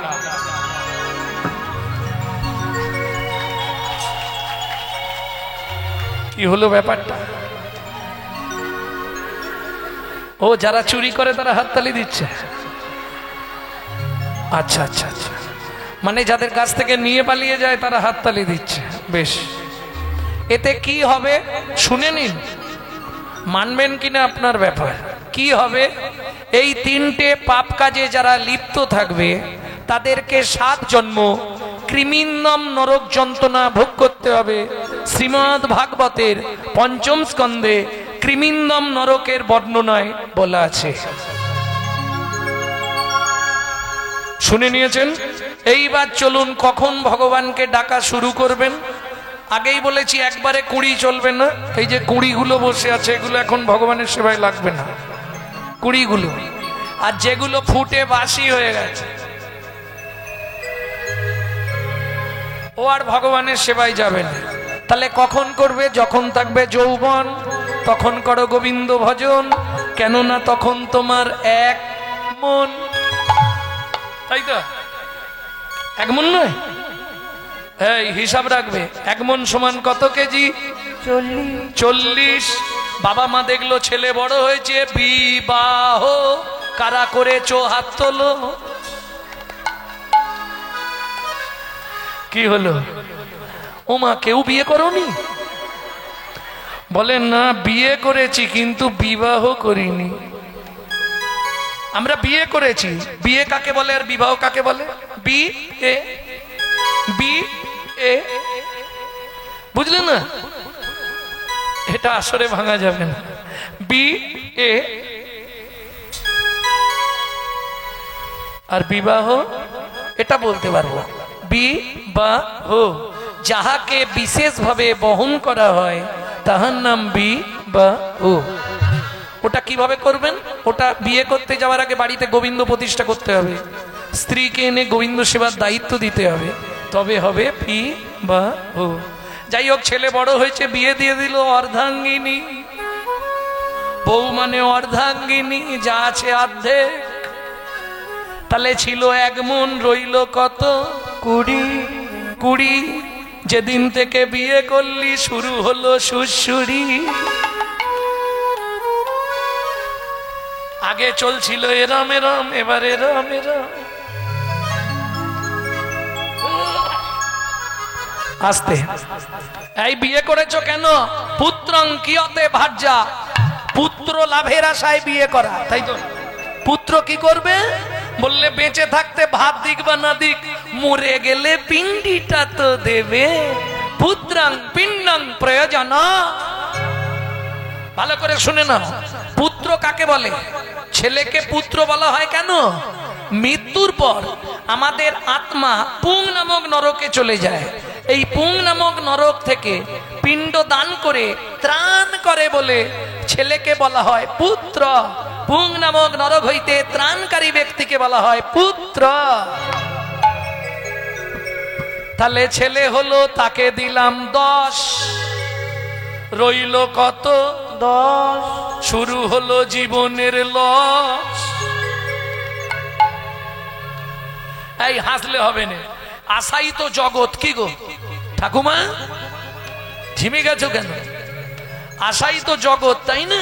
কি হলো ব্যাপারটা? ও, যারা চুরি করে তারা হাততালি দিচ্ছে। আচ্ছা আচ্ছা আচ্ছা, মানে যাদের কাছ থেকে নিয়ে পালিয়ে যায় তারা হাততালি দিচ্ছে। বেশ, এতে কি হবে শুনে নিন, মানবেন কিনা আপনার ব্যাপার। কি হবে? এই 3টে পাপ কাজে যারা লিপ্ত থাকবে তাদেরকে 7 জন্ম কৃমিন্দম নরক যন্ত্রণা ভোগ করতে হবে। শ্রীমদ্ ভাগবতের 5ম স্কন্ধে কৃমিন্দম নরকের বর্ণনায় বলা আছে। শুনে নিয়েছেন? এইবার চলুন, কখন ভগবানকে ডাকা শুরু করবেন। আগেই বলেছি একবারে 20 চলবে না। এই যে 20গুলো বসে আছে, এগুলো এখন ভগবানের সেবায় লাগবে না, 20গুলো। আর যেগুলো ফুটে বাসি হয়ে গেছে, ও আর ভগবানের সেবায় যাবে না। তাহলে কখন করবে? যখন থাকবে যৌবন, তখন করো গোবিন্দ ভজন, কেননা তখন তোমার 1 মন। তাই তো? 1 মন নয়, এই হিসাব রাখবে। 1 মন সমান কত কেজি? 40। বাবা মা দেখলো ছেলে বড় হয়েছে, বিবাহ কারা করেছো হাত তোলো। কি হলো? ও মা, কেউ বিয়ে করোনি? বলেন না, বিয়ে করেছি কিন্তু বিবাহ করিনি। আমরা বিয়ে করেছি। বিয়ে কাকে বলে আর বিবাহ কাকে বলে? বিয়ে, বিয়ে, বুঝলেন না? এটা আসরে ভাঙা যাবে না। বিয়ে আর বিবাহ এটা বলতে পারবো। বিবাহ, যাহাকে বিশেষভাবে বহন করা হয় তাহার নাম বিবাহ। ওটা কিভাবে করবেন? ওটা বিয়ে করতে যাওয়ার আগে বাড়িতে গোবিন্দ প্রতিষ্ঠা করতে হবে, স্ত্রীকে এনে গোবিন্দ সেবার দায়িত্ব দিতে হবে, তবে হবে বিবাহ। যাই হোক, ছেলে বড় হয়েছে, বিয়ে দিয়ে দিল অর্ধাঙ্গিনী। বউ মানে অর্ধাঙ্গিনী, যা আছে অর্ধেক। তাহলে ছিল 1 মন, রইল কত? 20। যেদিন থেকে বিয়ে করলি শুরু হলো সুশুরি। আগে চলছিল এরম এরম, এবার এরম এরম। আস্তে। এই বিয়ে করেছো কেন? পুত্রং কিয়তে ভার্যা, পুত্র লাভের আশায় বিয়ে করা, তাই তো? পুত্র কি করবে? বললে বেঁচে থাকতে ভাত দিক বা না দিক, মরে গেলে পিণ্ডিটা তো দেবে। পুত্রাং পিণ্ডং প্রয়োজন। ভালো করে শুনে নাও, পুত্র কাকে বলে? ছেলেকে পুত্র বলা হয় কেন? মৃত্যুর পর আমাদের আত্মা পুং নামক নরকে চলে যায়। এই পুং নামক নরক থেকে পিণ্ড দান করে ত্রাণ করে বলে ছেলেকে বলা হয় পুত্র। পুং নামক নরক হইতে ত্রাণকারী ব্যক্তিকে বলা হয় পুত্র। তাহলে ছেলে হলো, তাকে দিলাম 10, রইল কত? 10। শুরু হলো জীবনের লস। এই হাসলে হবে না, আশাই তো জগৎ। কি গো ঠাকুমা, ঝিমে গেছো কেন? আশাই তো জগৎ, তাই না?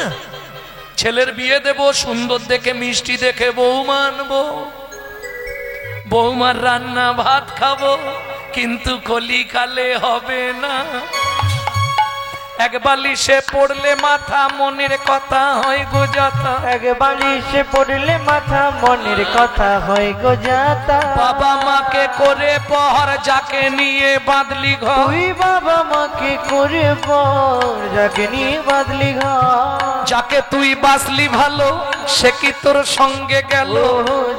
ছেলের বিয়ে দেব, সুন্দর দেখে মিষ্টি দেখে বৌমা আনবো, বৌমার রান্না ভাত খাবো, কিন্তু কলিকালে হবে না। এক বালিশে পড়লে মাথা, মনের কথা হয় গো যাতা। এক বালিশে পড়লে মাথা, মনের কথা হয় গো যাতা। বাবা মাকে করে পর, যাকে নিয়ে বাঁধলি ঘর। তুই বাবা মাকে করে পর, যাকে নিয়ে বাঁধলি ঘর। যাকে তুই বাসলি ভালো, সে কি তোর সঙ্গে গেল?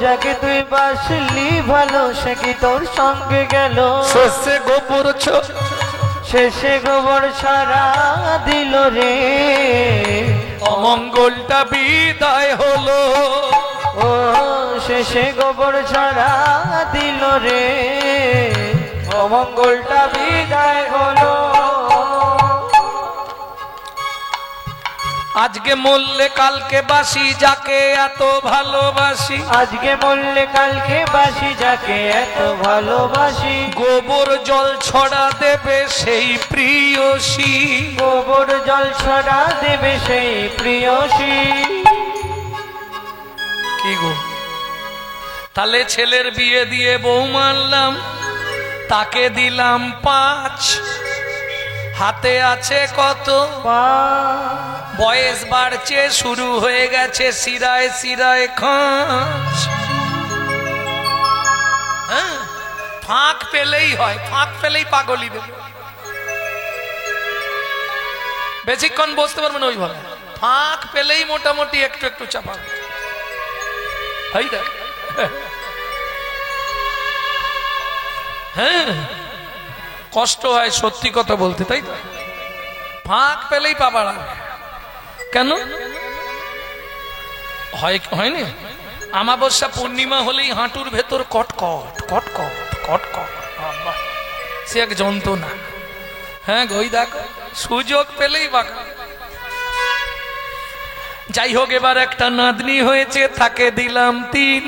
যাকে তুই বাসলি ভালো, সে কি তোর সঙ্গে গেল? শেষে গোবর শেষে গোবর ছাড়া দিল রে, অমঙ্গলটা বিদায় হলো। ও শেষে গোবর ছাড়া দিল রে, অমঙ্গলটা বিদায় হলো। আজকে মরলে কালকে বাসি, যাকে এত ভালোবাসি। আজকে মরলে কালকে বাসি, যাকে এত ভালোবাসি। গোবর জল ছড়া দেবে সেই প্রিয়সী। গোবর জল ছড়া দেবে সেই প্রিয়সী। কি গো, তাহলে ছেলের বিয়ে দিয়ে বউ মানলাম, তাকে দিলাম 5, হাতে আছে কত? বয়স বাড়ছে, শুরু হয়ে গেছে শিরায় শিরায় খাঁচ। হ্যাঁ, ফাঁক পেলেই হয়, ফাঁক পেলেই পাগলি দেবে। বেশিক্ষণ বসতে পারবে না ওইভাবে, ফাঁক পেলেই মোটামুটি একটু একটু চাপাবে। হ্যাঁ, কষ্ট হয় সত্যি কথা বলতে, তাই তো? ফাঁক পেলেই পাবার। কেন হয়নি? আমাবস্যা পূর্ণিমা হলেই হাঁটুর ভেতর কটকট কটকট কটকট, সে এক যন্ত্রণা। হ্যাঁ গই দেখো, সুযোগ পেলেই বাঁকা। যাই হোক, এবার একটা নাতনি হয়েছে, তাকে দিলাম 3,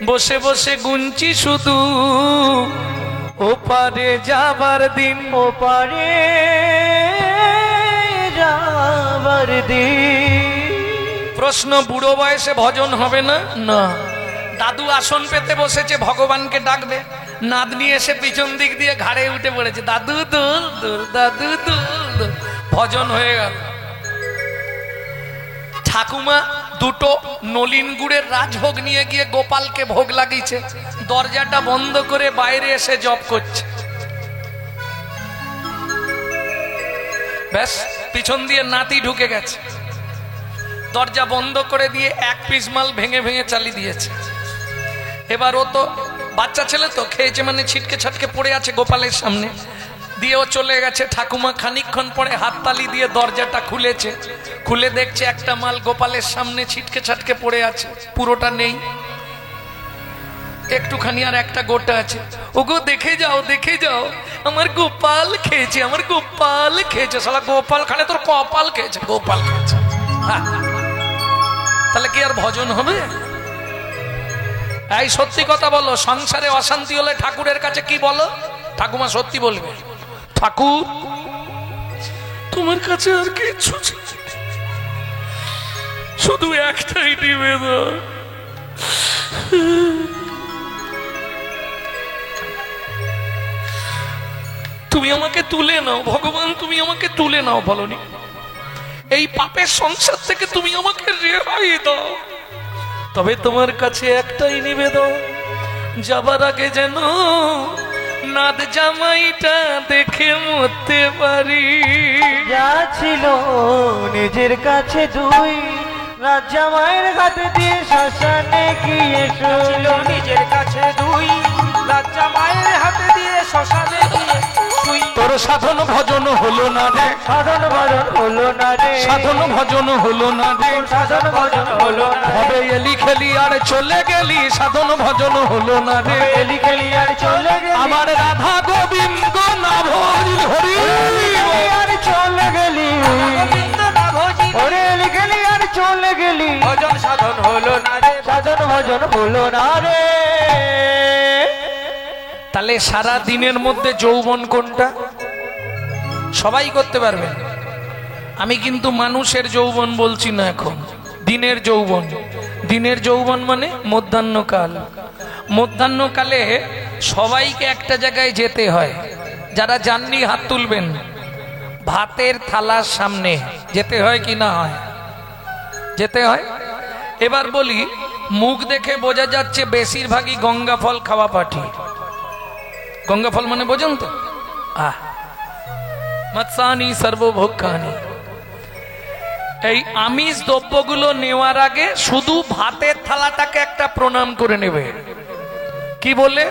বসে বসে গুনছি শুধু ওপারে যাবার দিন। ওপারে যাবার দিন। প্রশ্ন, বুড়ো বয়সে ভজন হবে না? না। দাদু আসন পেতে বসেছে, ভগবানকে ডাকবে, নাতনি এসে পিছন দিক দিয়ে ঘাড়ে উঠে পড়েছে, দাদু দুল দুল, দাদু দুল দুল, ভজন হয়ে গেল। ঠাকুমা দুটো নলিন গুড়ের রাজভোগ নিয়ে গিয়ে গোপালকে ভোগ লাগিয়েছে, দরজাটা বন্ধ করে বাইরে এসে জপ করছে। ব্যাস, পিছন দিয়ে নাতি ঢুকে গেছে, দরজা বন্ধ করে দিয়ে 1 পিস মাল ভেঙে ভেঙে চালিয়ে দিয়েছে। এবার ও তো বাচ্চা ছেলে, তো খেয়েছে মানে ছিটকে ছাটকে পড়ে আছে গোপালের সামনে, দিয়ে ও চলে গেছে। ঠাকুমা খানিকক্ষণ পরে হাততালি দিয়ে দরজাটা খুলেছে, খুলে দেখছে একটা মাল গোপালের সামনে ছিটকে ছাটকে পড়ে আছে, পুরোটা নেই, একটুখানি আর একটা গোটা আছে। ওগো দেখে যাও, দেখে যাও, আমার গোপাল খেয়েছে, আমার গোপাল খেয়েছে। শালা গোপাল খানে তোর কপাল খেয়েছে, গোপাল খেয়েছে। তাহলে কি আর ভজন হবে? এই সত্যি কথা বলো, সংসারে অশান্তি হলে ঠাকুরের কাছে কি বলো? ঠাকুমা সত্যি বলবে, ঠাকুর তোমার কাছে আর কিছু শুধু একটাই নিবেদন, তুমি আমাকে তুলে নাও ভগবান, তুমি আমাকে তুলে নাও বলনি, এই পাপের সংসার থেকে তুমি আমাকে রেহাই দাও। তবে তোমার কাছে একটাই নিবেদন, যাবার আগে যেন নাদ জামাইটা দেখে মরতে পারি। যা ছিল নিজের কাছে দুই, রাজা মায়ের হাতে দিয়ে শ্মশানে গিয়ে শুইল। নিজের কাছে দুই, রাজা মায়ের হাতে দিয়ে শ্মশানে গিয়ে শুই। তোর সাধন ভজন হলো না রে, সাধন ভজন হলো না রে, সাধন ভজন হলো না রে, সাধন ভজন হলো না রে। হবে এলি খেলি আর চলে গেলি, সাধন ভজন হলো না রে। এলি খেলি আর চলে গেলি, আমার রাধা গোবিন্দ না ভজি হরি আর চলে গেলি, গোবিন্দ না ভজি, ওরে এলি খেলি আর চলে গেলি, ভজন সাধন হলো না রে। সাধন ভজন হলো না রে। তাহলে সারা দিনের মধ্যে যৌবন কোনটা? সবাই করতে পারবেন। আমি কিন্তু মানুষের যৌবন বলছি না, এখন দিনের যৌবন। দিনের যৌবন মানে মধ্যাহ্নকাল। মধ্যাহ্নকালে সবাইকে একটা জায়গায় যেতে হয়, যারা যাননি হাত তুলবেন। ভাতের থালার সামনে যেতে হয় কি না হয়? যেতে হয়। এবার বলি, মুখ দেখে বোঝা যাচ্ছে বেশিরভাগই গঙ্গা ফল খাওয়া পাঠি। গঙ্গা ফল মানে বোঝেন তো? মৎসানি সর্বভোগ্যানি। এই আমিষ দ্রব্যগুলো নেওয়ার আগে শুধু ভাতের থালাটাকে একটা প্রণাম করে নেবে। কি বলে?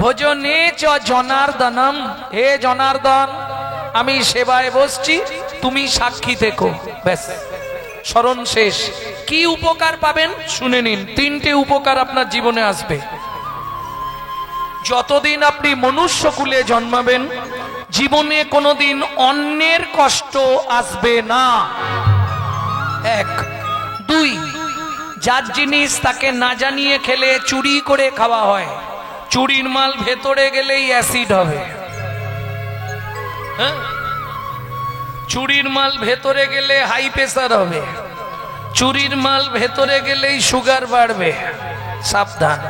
ভোজনে চ জনার্দনম, হে জনার্দন আমি সেবায় বসছি, তুমি সাক্ষী থেকো। ব্যাস, স্মরণ শেষ। কি উপকার পাবেন শুনে নিন। তিনটে উপকার আপনার জীবনে আসবে যতদিন আপনি মনুষ্য কুলে জন্মাবেন। জীবনে কোনোদিন অন্যের কষ্ট আসবে না, এক। দুই, যার জিনিস তাকে না জানিয়ে খেলে চুরি করে খাওয়া হয়, চুরির মাল ভেতরে গেলেই অ্যাসিড হবে। হ্যাঁ, চুরির মাল ভেতরে গেলে হাই প্রেসার হবে, চুরির মাল ভেতরে গেলেই সুগার বাড়বে। সাবধান।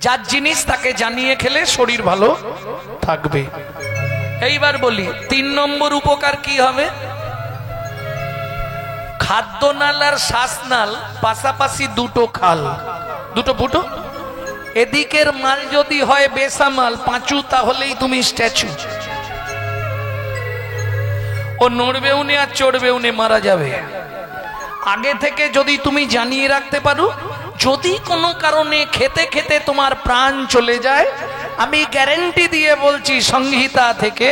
যার জিনিস তাকে জানিয়ে খেলে শরীর ভালো থাকবে। এইবার বলি, 3 নম্বর উপকার কি হবে? খাদ্যনাল আর শ্বাসনাল পাশাপাশি দুটো খাল, দুটো ফুটো। এদিকের মাল যদি হয় বেসামাল পাঁচু, তাহলেই তুমি স্ট্যাচু। ও নড়বেও নে আর চড়বেও নে, মারা যাবে। আগে থেকে যদি তুমি জানিয়ে রাখতে পারো, যদি কোনো কারণে খেতে খেতে তোমার প্রাণ চলে যায়, আমি গ্যারান্টি দিয়ে বলছি সংহিতা থেকে,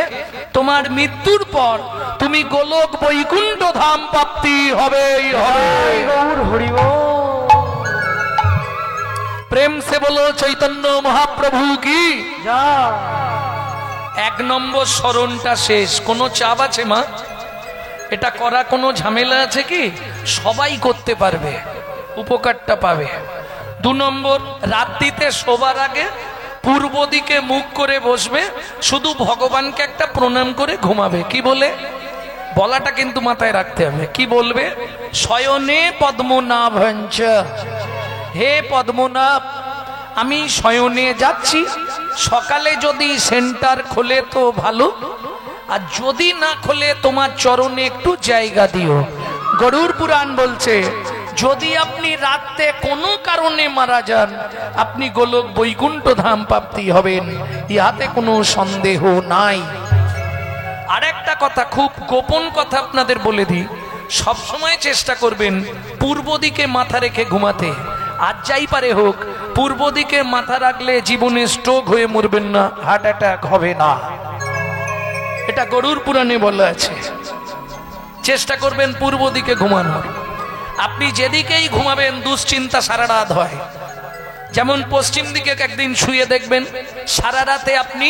তোমার মৃত্যুর পর তুমি গোলক বৈকুণ্ঠ ধাম প্রাপ্তি হবেই হবে। প্রেম সে বলো চৈতন্য মহাপ্রভু কি। 1 নম্বর স্মরণটা শেষ। কোনো চাপ আছে মা? এটা করা কোনো ঝামেলা আছে কি? সবাই করতে পারবে, উপকারটা পাবে। 2 নম্বর, রাত্রিতে শোবার আগে পূর্ব দিকে মুখ করে বসবে, শুধু ভগবানকে একটা প্রণাম করে ঘুমাবে। কি বলে? বলাটা কিন্তু মাথায় রাখতে হবে। কি বলবে? শয়নে পদ্মনাভঞ্চ, হে পদ্মনাভ আমি শয়নে যাচ্ছি, সকালে যদি সেন্টার খোলে তো ভালো, আর যদি না খোলে তোমার চরণে একটু জায়গা দিও। গরুড় পুরাণ বলছে, যদি আপনি রাতে কোনো কারণে মারা যান, আপনি গোলক বৈকুণ্ঠ ধাম প্রাপ্তি হবেন, ইহাতে কোনো সন্দেহ নাই। আরেকটা কথা, খুব গোপন কথা আপনাদের বলে দিই, সবসময় চেষ্টা করবেন পূর্ব দিকে মাথা রেখে ঘুমাতে। আজ যাই পারে হোক, পূর্ব দিকে মাথা রাখলে জীবনে স্ট্রোক হয়ে মরবেন না, হার্ট অ্যাটাক হবে না। এটা গরুড় পুরাণে বলা আছে। চেষ্টা করবেন পূর্ব দিকে ঘুমানোর। আপনি যেদিকেই ঘুমাবেন দুশ্চিন্তা সারা রাত হয়। যেমন পশ্চিম দিকে একদিন শুয়ে দেখবেন, সারা রাতে আপনি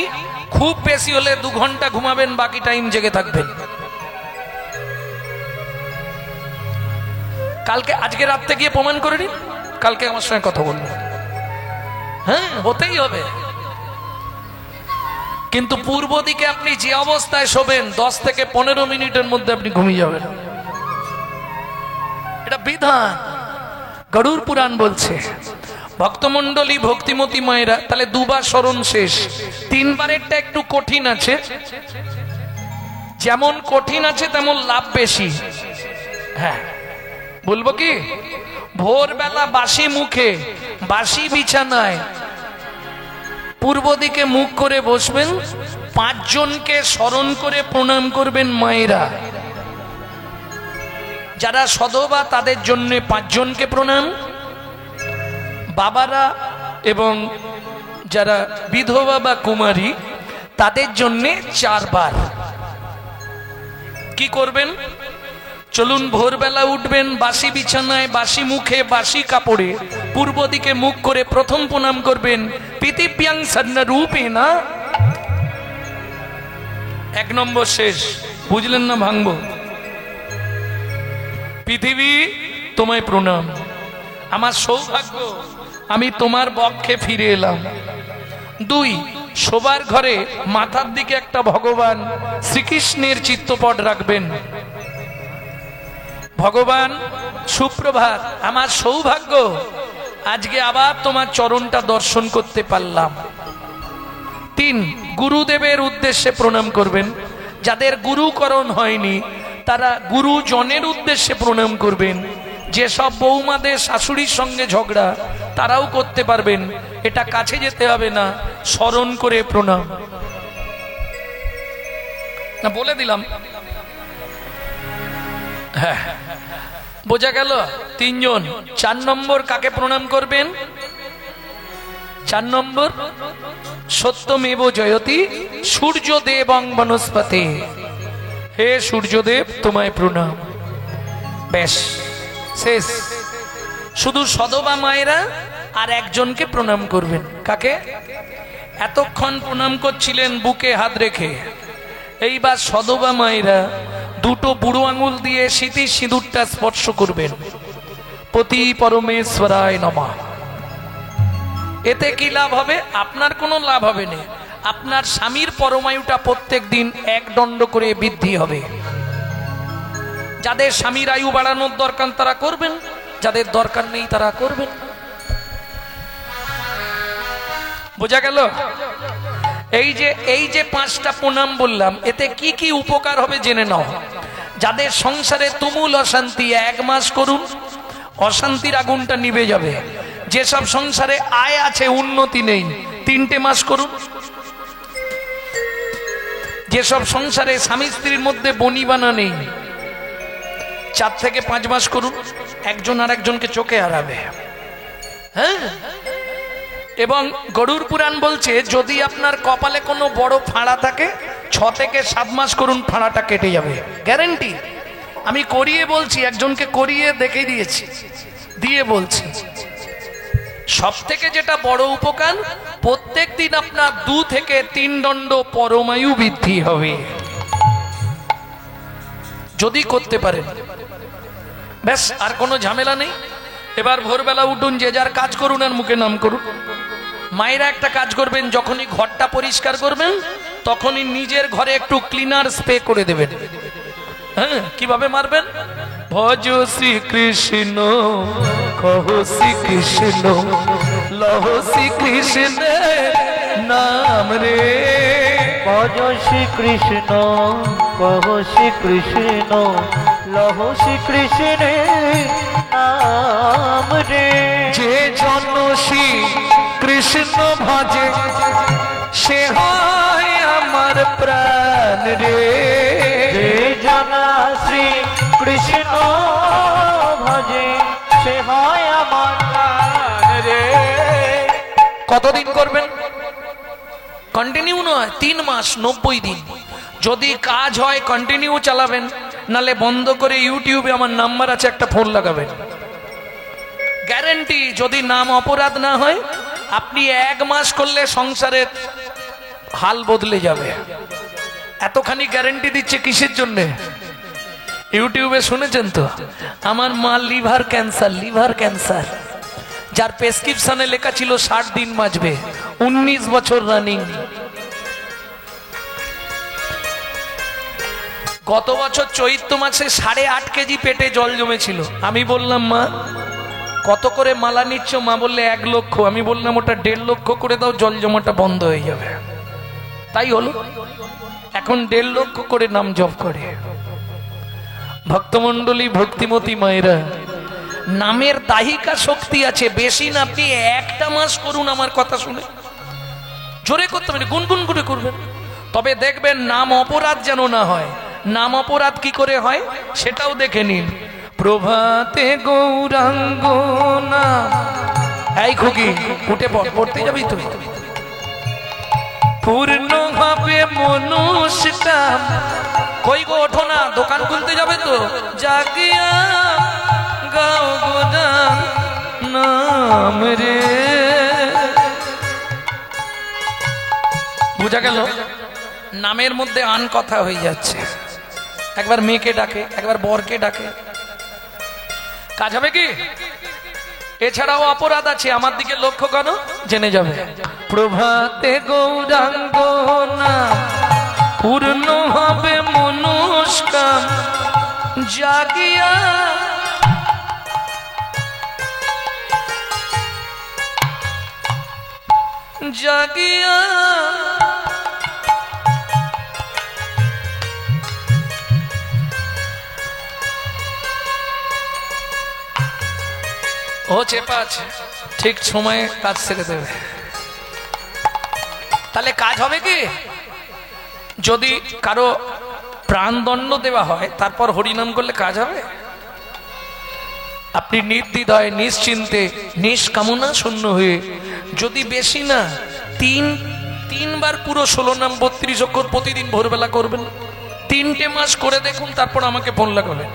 খুব বেশি হলে 2 ঘন্টা ঘুমাবেন, বাকি টাইম জেগে থাকবেন। কালকে, আজকে রাতে গিয়ে প্রমাণ করে নিন, কালকে আমার সঙ্গে কথা বলবেন। হ্যাঁ, হতেই হবে। কিন্তু পূর্ব দিকে আপনি যে অবস্থায় শোবেন, 10 থেকে 15 মিনিটের মধ্যে আপনি ঘুমিয়ে যাবেন। এটা বিধান, গরুড় পুরাণ বলছে। ভক্তমণ্ডলী ভক্তিমতী মায়েরা, তাহলে দুবার স্মরণ শেষ। তিনবারেরটা একটু কঠিন আছে, যেমন কঠিন আছে তেমন লাভ বেশি। হ্যাঁ বলবো কি, ভোরবেলা বাসি মুখে বাসি বিছানায় পূর্ব দিকে মুখ করে বসবেন, 5 জনকে স্মরণ করে প্রণাম করবেন মায়েরা। যারা সধবা তাদের জন্য 5 জনকে প্রণাম, বাবারা এবং যারা বিধবা বা কুমারী তাদের জন্য 4 বার। কি করবেন, চলুন ভোরবেলা উঠবেন, বাসি বিছানায় বাসি মুখে বাসি কাপড়ে পূর্ব দিকে মুখ করে প্রথম প্রণাম করবেন, পৃথিব্যাং সন্নরূপেণা। 1 নম্বর শেষ, বুঝলেন না? ভাঙবো। পৃথিবী তোমায় প্রণাম, আমার সৌভাগ্য আমি তোমার বক্ষে ফিরে এলাম। 2, শোবার ঘরে মাথার দিকে একটা ভগবান শ্রীকৃষ্ণের চিত্রপট রাখবেন। ভগবান সুপ্রভাত, আমার সৌভাগ্য আজকে আবার তোমার চরণটা দর্শন করতে পারলাম। 3, গুরুদেবের উদ্দেশ্যে প্রণাম করবেন। যাদের গুরুকরণ হয়নি তারা গুরুজনের উদ্দেশ্যে প্রণাম করবেন। যেসব বৌমাদের শাশুড়ির সঙ্গে ঝগড়া তারাও করতে পারবেন, এটা কাছে যেতে হবে না, স্মরণ করে প্রণাম। না বলে দিলাম? হ্যাঁ বোঝা গেল? 3 জন। 4 নম্বর কাকে প্রণাম করবেন? 4 নম্বর সত্যমেব জয়তি সূর্যদেবং বনস্পতি। হে সূর্যদেব তোমায় প্রণাম। বেশ, শেষ। শুধু সধবা মায়েরা আর 1 জনকে প্রণাম করবেন। কাকে? এতক্ষণ প্রণাম করছিলেন বুকে হাত রেখে, এইবার সধবা মায়েরা 2টো বুড়ো আঙুল দিয়ে সিঁথির সিঁদুরটা স্পর্শ করবেন। পতি পরমেশ্বরায় নমঃ। এতে কি লাভ হবে? আপনার কোনো লাভ হবে না, আপনার স্বামীর পরমায়ুটা প্রত্যেক দিন 1 দণ্ড করে বৃদ্ধি হবে। যাদের স্বামীর আয়ু বাড়ানোর দরকার তারা করবেন, যাদের দরকার নেই তারা করবেন। বোঝা গেল? এই যে 5টা প্রণাম বললাম, এতে কি কি উপকার হবে জেনে নাও। যাদের সংসারে তুমুল অশান্তি, 1 মাস করুন, অশান্তির আগুনটা নিভে যাবে। যেসব সংসারে আয় আছে উন্নতি নেই, 3টে মাস করুন। যেসব সংসারে স্বামী স্ত্রীর মধ্যে বনিবানা নেই, 4 থেকে 5 মাস করুন। একজন আর একজনকে চোখে হারাবে। হ্যাঁ, এবং গরুর পুরাণ বলছে যদি আপনার কপালে কোনো বড় ফাঁড়া থাকে 6 থেকে 7 মাস করুন, ফাঁড়াটা কেটে যাবে, গ্যারেন্টি। আমি করিয়ে বলছি, একজনকে করিয়ে দেখে দিয়েছি, দিয়ে বলছি। সব থেকে যেটা বড় উপকার, প্রত্যেক দিন আপনার 2 থেকে 3 দণ্ড পরমায়ু বৃদ্ধি হবে যদি করতে পারেন। ব্যাস, আর কোনো ঝামেলা নেই। এবার ভোরবেলা উঠুন, যে যার কাজ করুন আর মুখে নাম করুন। মায়েরা একটা কাজ করবেন, যখনই ঘরটা পরিষ্কার করবেন তখনই নিজের ঘরে একটু ক্লিনার স্প্রে করে দেবেন। হ্যাঁ, কিভাবে মারবেন? ভজ শ্রীকৃষ্ণ, কহ শ্রীকৃষ্ণ, লহ শ্রীকৃষ্ণ নাম রে। ভজ শ্রীকৃষ্ণ, কহ শ্রীকৃষ্ণ, লহ শ্রীকৃষ্ণ নাম রে। যে জন শ্রী কৃষ্ণ ভজে সে হয় আমার প্রাণ রে। যে জন শ্রী কৃষ্ণ ভজে সে হয় আমার প্রাণ রে। কতদিন করবেন? কন্টিনিউ নয়, 3 মাস 90 দিন। যদি কাজ হয় কন্টিনিউ চালাবেন, নালে বন্ধ করে ইউটিউবে আমার নাম্বার আছে, একটা ফোন লাগাবেন। গ্যারেন্টি, যদি নাম অপরাধ না হয়, আপনি 1 মাস করলে সংসারের হাল বদলে যাবে। এতখানি গ্যারেন্টি দিচ্ছে। কিসের জন্য? ইউটিউবে শুনেছেন তো, আমার মা লিভার ক্যান্সার, লিভার ক্যান্সার, যার প্রেসক্রিপশনে লেখা ছিল 60 দিন বাঁচবে, 19 বছর রানিং। গত বছর চৈত্র মাসে 8.5 কেজি পেটে জল জমেছিল। আমি বললাম, মা কত করে মালা নিচ্ছ? মা বললে 1 লক্ষ। আমি বললাম ওটা 1.5 লক্ষ করে দাও, জল জমাটা বন্ধ হয়ে যাবে। তাই হলো, এখন 1.5 লক্ষ করে নাম জপ করে। ভক্তমণ্ডলী, ভক্তিমতী মায়েরা, নামের দাহিকা শক্তি আছে, বেশি না। আপনি 1টা মাস করুন আমার কথা শুনে, জোরে করতে হবে, গুনগুন করে করবেন, তবে দেখবেন নাম অপরাধ যেন না হয়। নাম অপরাধ কি করে হয় সেটাও দেখে নিন। প্রভাতে গৌরাঙ্গ নাম, এই খুকি উঠে পড়তে যাবি তুই। পূর্ণ হবে মনুষ্যটা, কই গো ওঠো না, দোকান খুলতে যাবে তো। জাগিয়া গাও গোদান নাম রে। বুঝা গেল? নামের মধ্যে আন কথা হয়ে যাচ্ছে। একবার মেয়েকে ডাকে, একবার বরকে ডাকে, কাজ হবে কি? এছাড়াও অপরাধ আছে, আমার দিকে লক্ষ্য করো, জেনে যাবে। প্রভাতে গৌরাঙ্গ নাম, পূর্ণ হবে মনুষ্কাম, জাগিয়া জাগিয়া ও চেপা আছে, ঠিক সময়ে কাজ ছেড়ে দেবে। তাহলে কাজ হবে কি? যদি কারো প্রাণদণ্ড দেওয়া হয় তারপর হরিনাম করলে কাজ হবে? আপনি নির্দ্বিধায়, নিশ্চিন্তে, নিষ্কামনা শূন্য হয়ে, যদি বেশি না তিনবার পুরো 16 নাম 32 অক্ষর প্রতিদিন ভোরবেলা করবেন, 3টে মাস করে দেখুন, তারপর আমাকে ফোন লাগাবেন।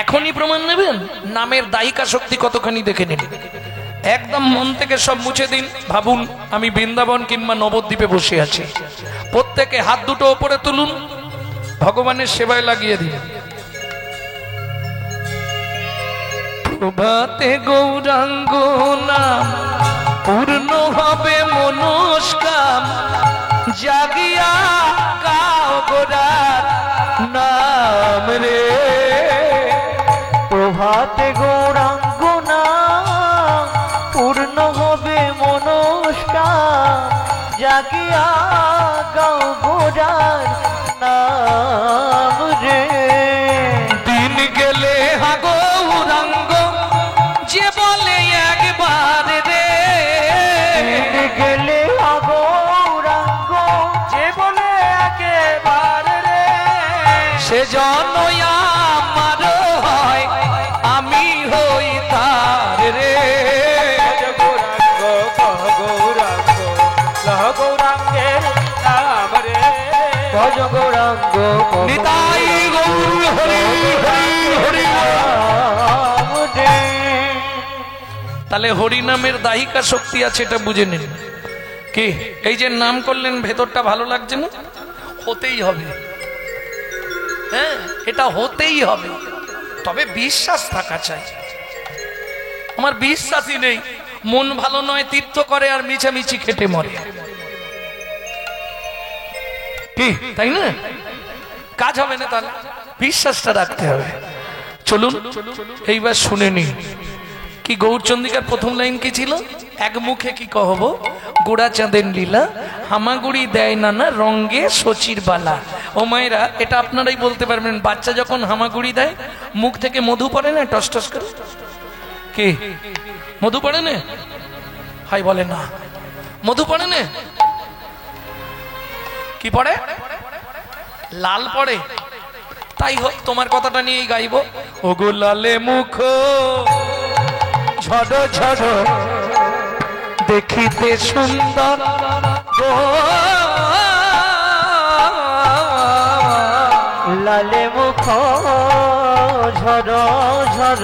এখনই প্রমাণ নেবেন নামের দায়িকা শক্তি কতখানি, দেখে নিন। একদম মন থেকে সব মুছে দিন। ভাবুন আমি বৃন্দাবন কিংবা নবদ্বীপে বসে আছি। প্রত্যেকে হাত দুটো ওপরে তুলুন, ভগবানের সেবায় লাগিয়ে দিন। প্রভাতে গৌরাঙ্গ নাম, পূর্ণ হবে মনস্কাম, জাগিয়া গাও গোরার নাম রে। প্রভাতে গৌরাঙ্গ নাম, পূর্ণ হবে মনস্কাম, জাগিয়া গাও গোরার নাম রে। দিন গেলে হা গৌরাঙ্গ, যে বলে একবার রে। দিন গেলে হা গৌরাঙ্গ, যে বলে একেবার রে। সে জনই আমার হয়, আমি হই তার রে। গৌরাঙ্গ কহ গৌরাঙ্গ, লহ গৌরাঙ্গের নাম রে। ভজ গৌরাঙ্গ নিতাই গৌর হরি হরি হরি। নাম রে। তাহলে হরিনামের দাহিকা শক্তি আছে, এটা বুঝে নিন। কি এই যে নাম করলেন, ভেতরটা ভালো লাগছে না? হতেই হবে, হ্যাঁ এটা হতেই হবে, তবে বিশ্বাস থাকা চাই। আমার বিশ্বাসই নেই, মন ভালো নয় তীর্থ করে আর মিছামিছি খেটে মরে, কি তাই না? কাজ হবে না, তাহলে বিশ্বাসটা রাখতে হবে। চলুন এইবার শুনে নিন। কি গৌরচন্দ্রিকার প্রথম লাইন কি ছিল? এক মুখে কি কহব গোড়া চাঁদের লীলা, হামাগুড়ি দেয় নানা রঙ্গে সচির বালা। ও মায়েরা, এটা আপনারাই বলতে পারবেন। বাচ্চা যখন হামাগুড়ি দেয়, মুখ থেকে মধু পড়ে না টস টস করে? কি মধু পড়ে না? হাই বলে না, মধু পড়ে না? কি পড়ে? লাল পড়ে। তাই হোক, তোমার কথাটা নিয়েই গাইব। ও গো লালে মুখ ঝড় ঝড় দেখিতে সুন্দর, লালে মুখ ঝর ঝর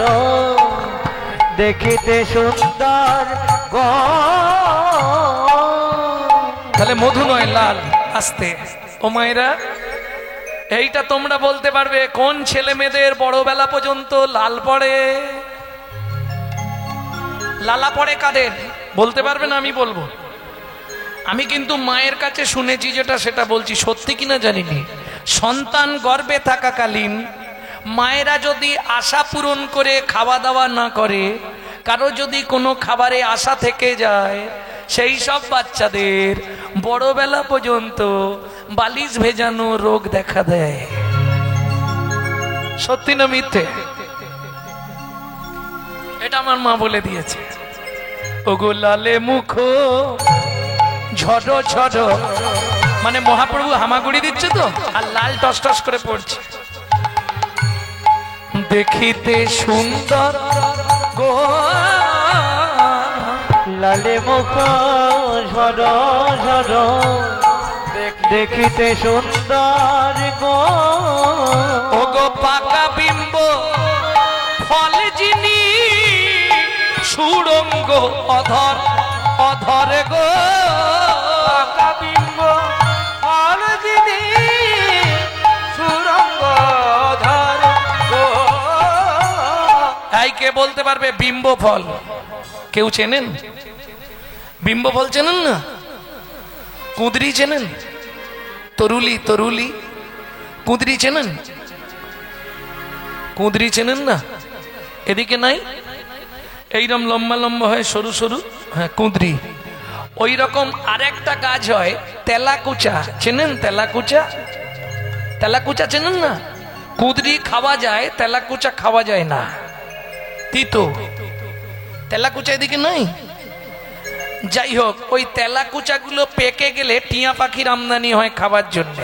দেখিতে সুন্দর গো। তাহলে মধু নয়, লাল। আস্তে। ও মায়েরা, এইটা তোমরা বলতে পারবে কোন ছেলে মেয়েদের বড় বেলা পর্যন্ত লাল পড়ে? লালা পড়ে কাদের বলতে পারবে না? আমি বলবো। আমি কিন্তু মায়ের কাছে শুনেছি যেটা, সেটা বলছি। সত্যি কিনা জানিনি। সন্তান গর্ভে থাকাকালীন মায়েরা যদি আশা পূরণ করে খাওয়া দাওয়া না করে, কারো যদি কোনো খাবারে আশা থেকে যায়, সেই সব বাচ্চাদের বড়বেলা পর্যন্ত বালিশ ভেজানো রোগ দেখা দেয়। সত্যি না মিথ্যে? এটা আমার মা বলে দিয়েছে। ওগো লালে মুখ ঝড় ঝড়, মানে মহাপ্রভু হামাগুড়ি দিচ্ছে তো, আর লাল টস টস করে পড়ছে। দেখিতে সুন্দর গো লালে মুখ ঝড় ঝড়, দেখিতে সুন্দর গো। ওগো পাকা বিম্ব ফল যিনি, সুরঙ্গ অধর অধর গো। পাকা বিম্ব ফল যিনি, সুরঙ্গ অধর গো। এই কে বলতে পারবে বিম্ব ফল? কেউ চেনেন? বিম্ব ফল চেনেন না? কুঁদরি চেনেন? তরুলি তরুলি কুঁদরি চেনেন? কুঁদরি চেনেন না? এদিকে নাই, এইরকম লম্বা লম্বা হয়, সরু সরু, হ্যাঁ কুঁদরি। ওই রকম আরেকটা গাছ হয় তেলাকুচা, চেনেন? তেলাকুচা, তেলাকুচা চেনেন না? কুঁদরি খাওয়া যায়, তেলাকুচা খাওয়া যায় না, তিতো। তেলাকুচা এদিকে নাই। যাই হোক, ওই তেলাকুচাগুলো পেকে গেলে টিয়া পাখির আমদানি হয় খাবার জন্য।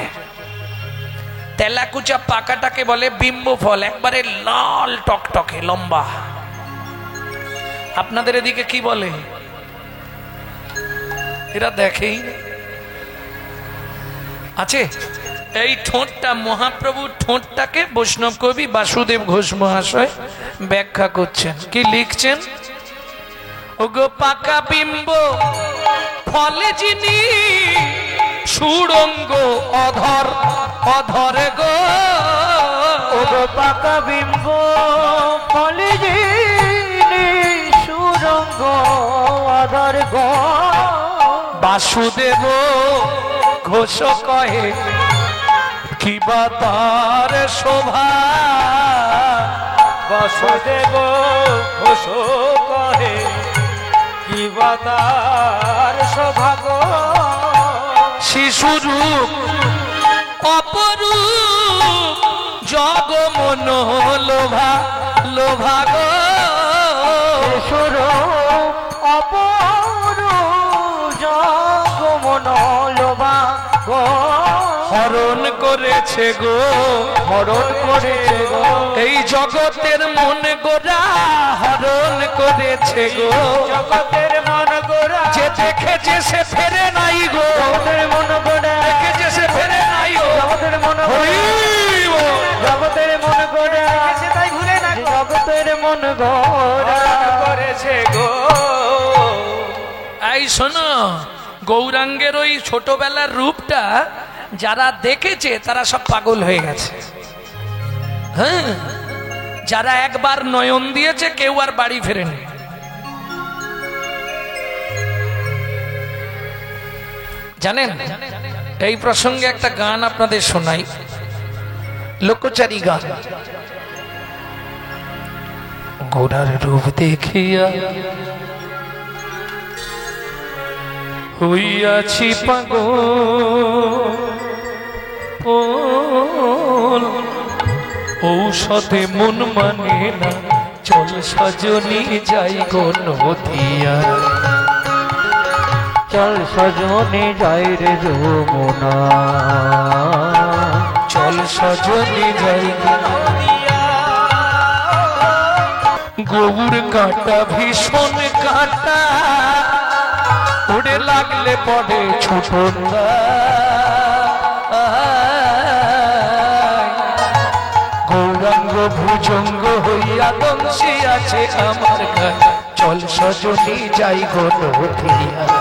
তেলাকুচা পাকাটাকে বলে বিম্ব ফল, একবারে লাল টকটকে লম্বা। আপনাদের এদিকে কি বলে? এরা দেখেই আছে। এই ঠোঁটটা, মহাপ্রভুর ঠোঁটটাকে বৈষ্ণব কবি বাসুদেব ঘোষ মহাশয় ব্যাখ্যা করছেন। কি লিখছেন? ওগো পাকা বিম্ব ফলে যিনি, সুরঙ্গ অধর অধর গো। ওগো পাকা বিম্ব ফলে যিনি, সুরঙ্গ অধর গো। বাসুদেব ঘোষ কহে কিবা তার শোভা। বাসুদেব ঘোষ কহে কিবা তার সৌভাগ্য। শিশুরূপ অপরূপ জগমন লোভা লোভা গো। শিশুরূপ অপরূপ জগমন লোভা গো। হরণ করেছে গো, হরণ করেছে গো। এই জগতের মন গোরা হরণ করেছে গো। জগতের মন গোরা, যে দেখেছে সে ফেরে নাই গো। জগতের মন গোরা, দেখেছে সে ফেরে নাই গো। জগতের মন গোরা, হরি বল। জগতের মন গোরা, সে তাই ভুলে না গো। জগতের মন গোরা করেছে গো। এই শোনো, গৌরাঙ্গের ওই ছোটবেলার রূপটা যারা দেখেছে তারা সব পাগল হয়ে গেছে। হ্যাঁ, যারা একবার নয়ন দিয়েছে কেউ আর বাড়ি ফেরেনি। জানেন, এই প্রসঙ্গে একটা গান আপনাদের শোনাই, লোকচারী গান। গোরার রূপ দেখিয়া হইয়াছি পাগল, ঔষধে মন মানে না, চল সজনী যাই গো নদিয়া। চল সজনে যাই রে যমুনা, চল সজনী যাই গৌর কাঁটা ভীষণ কাঁটা, উড়ে লাগলে পড়ে ছোট গৌরাঙ্গ ভুজঙ্গ হইয়া দংশী আছে আমার গায়ে। চল সজনী যাই গো নদিয়া।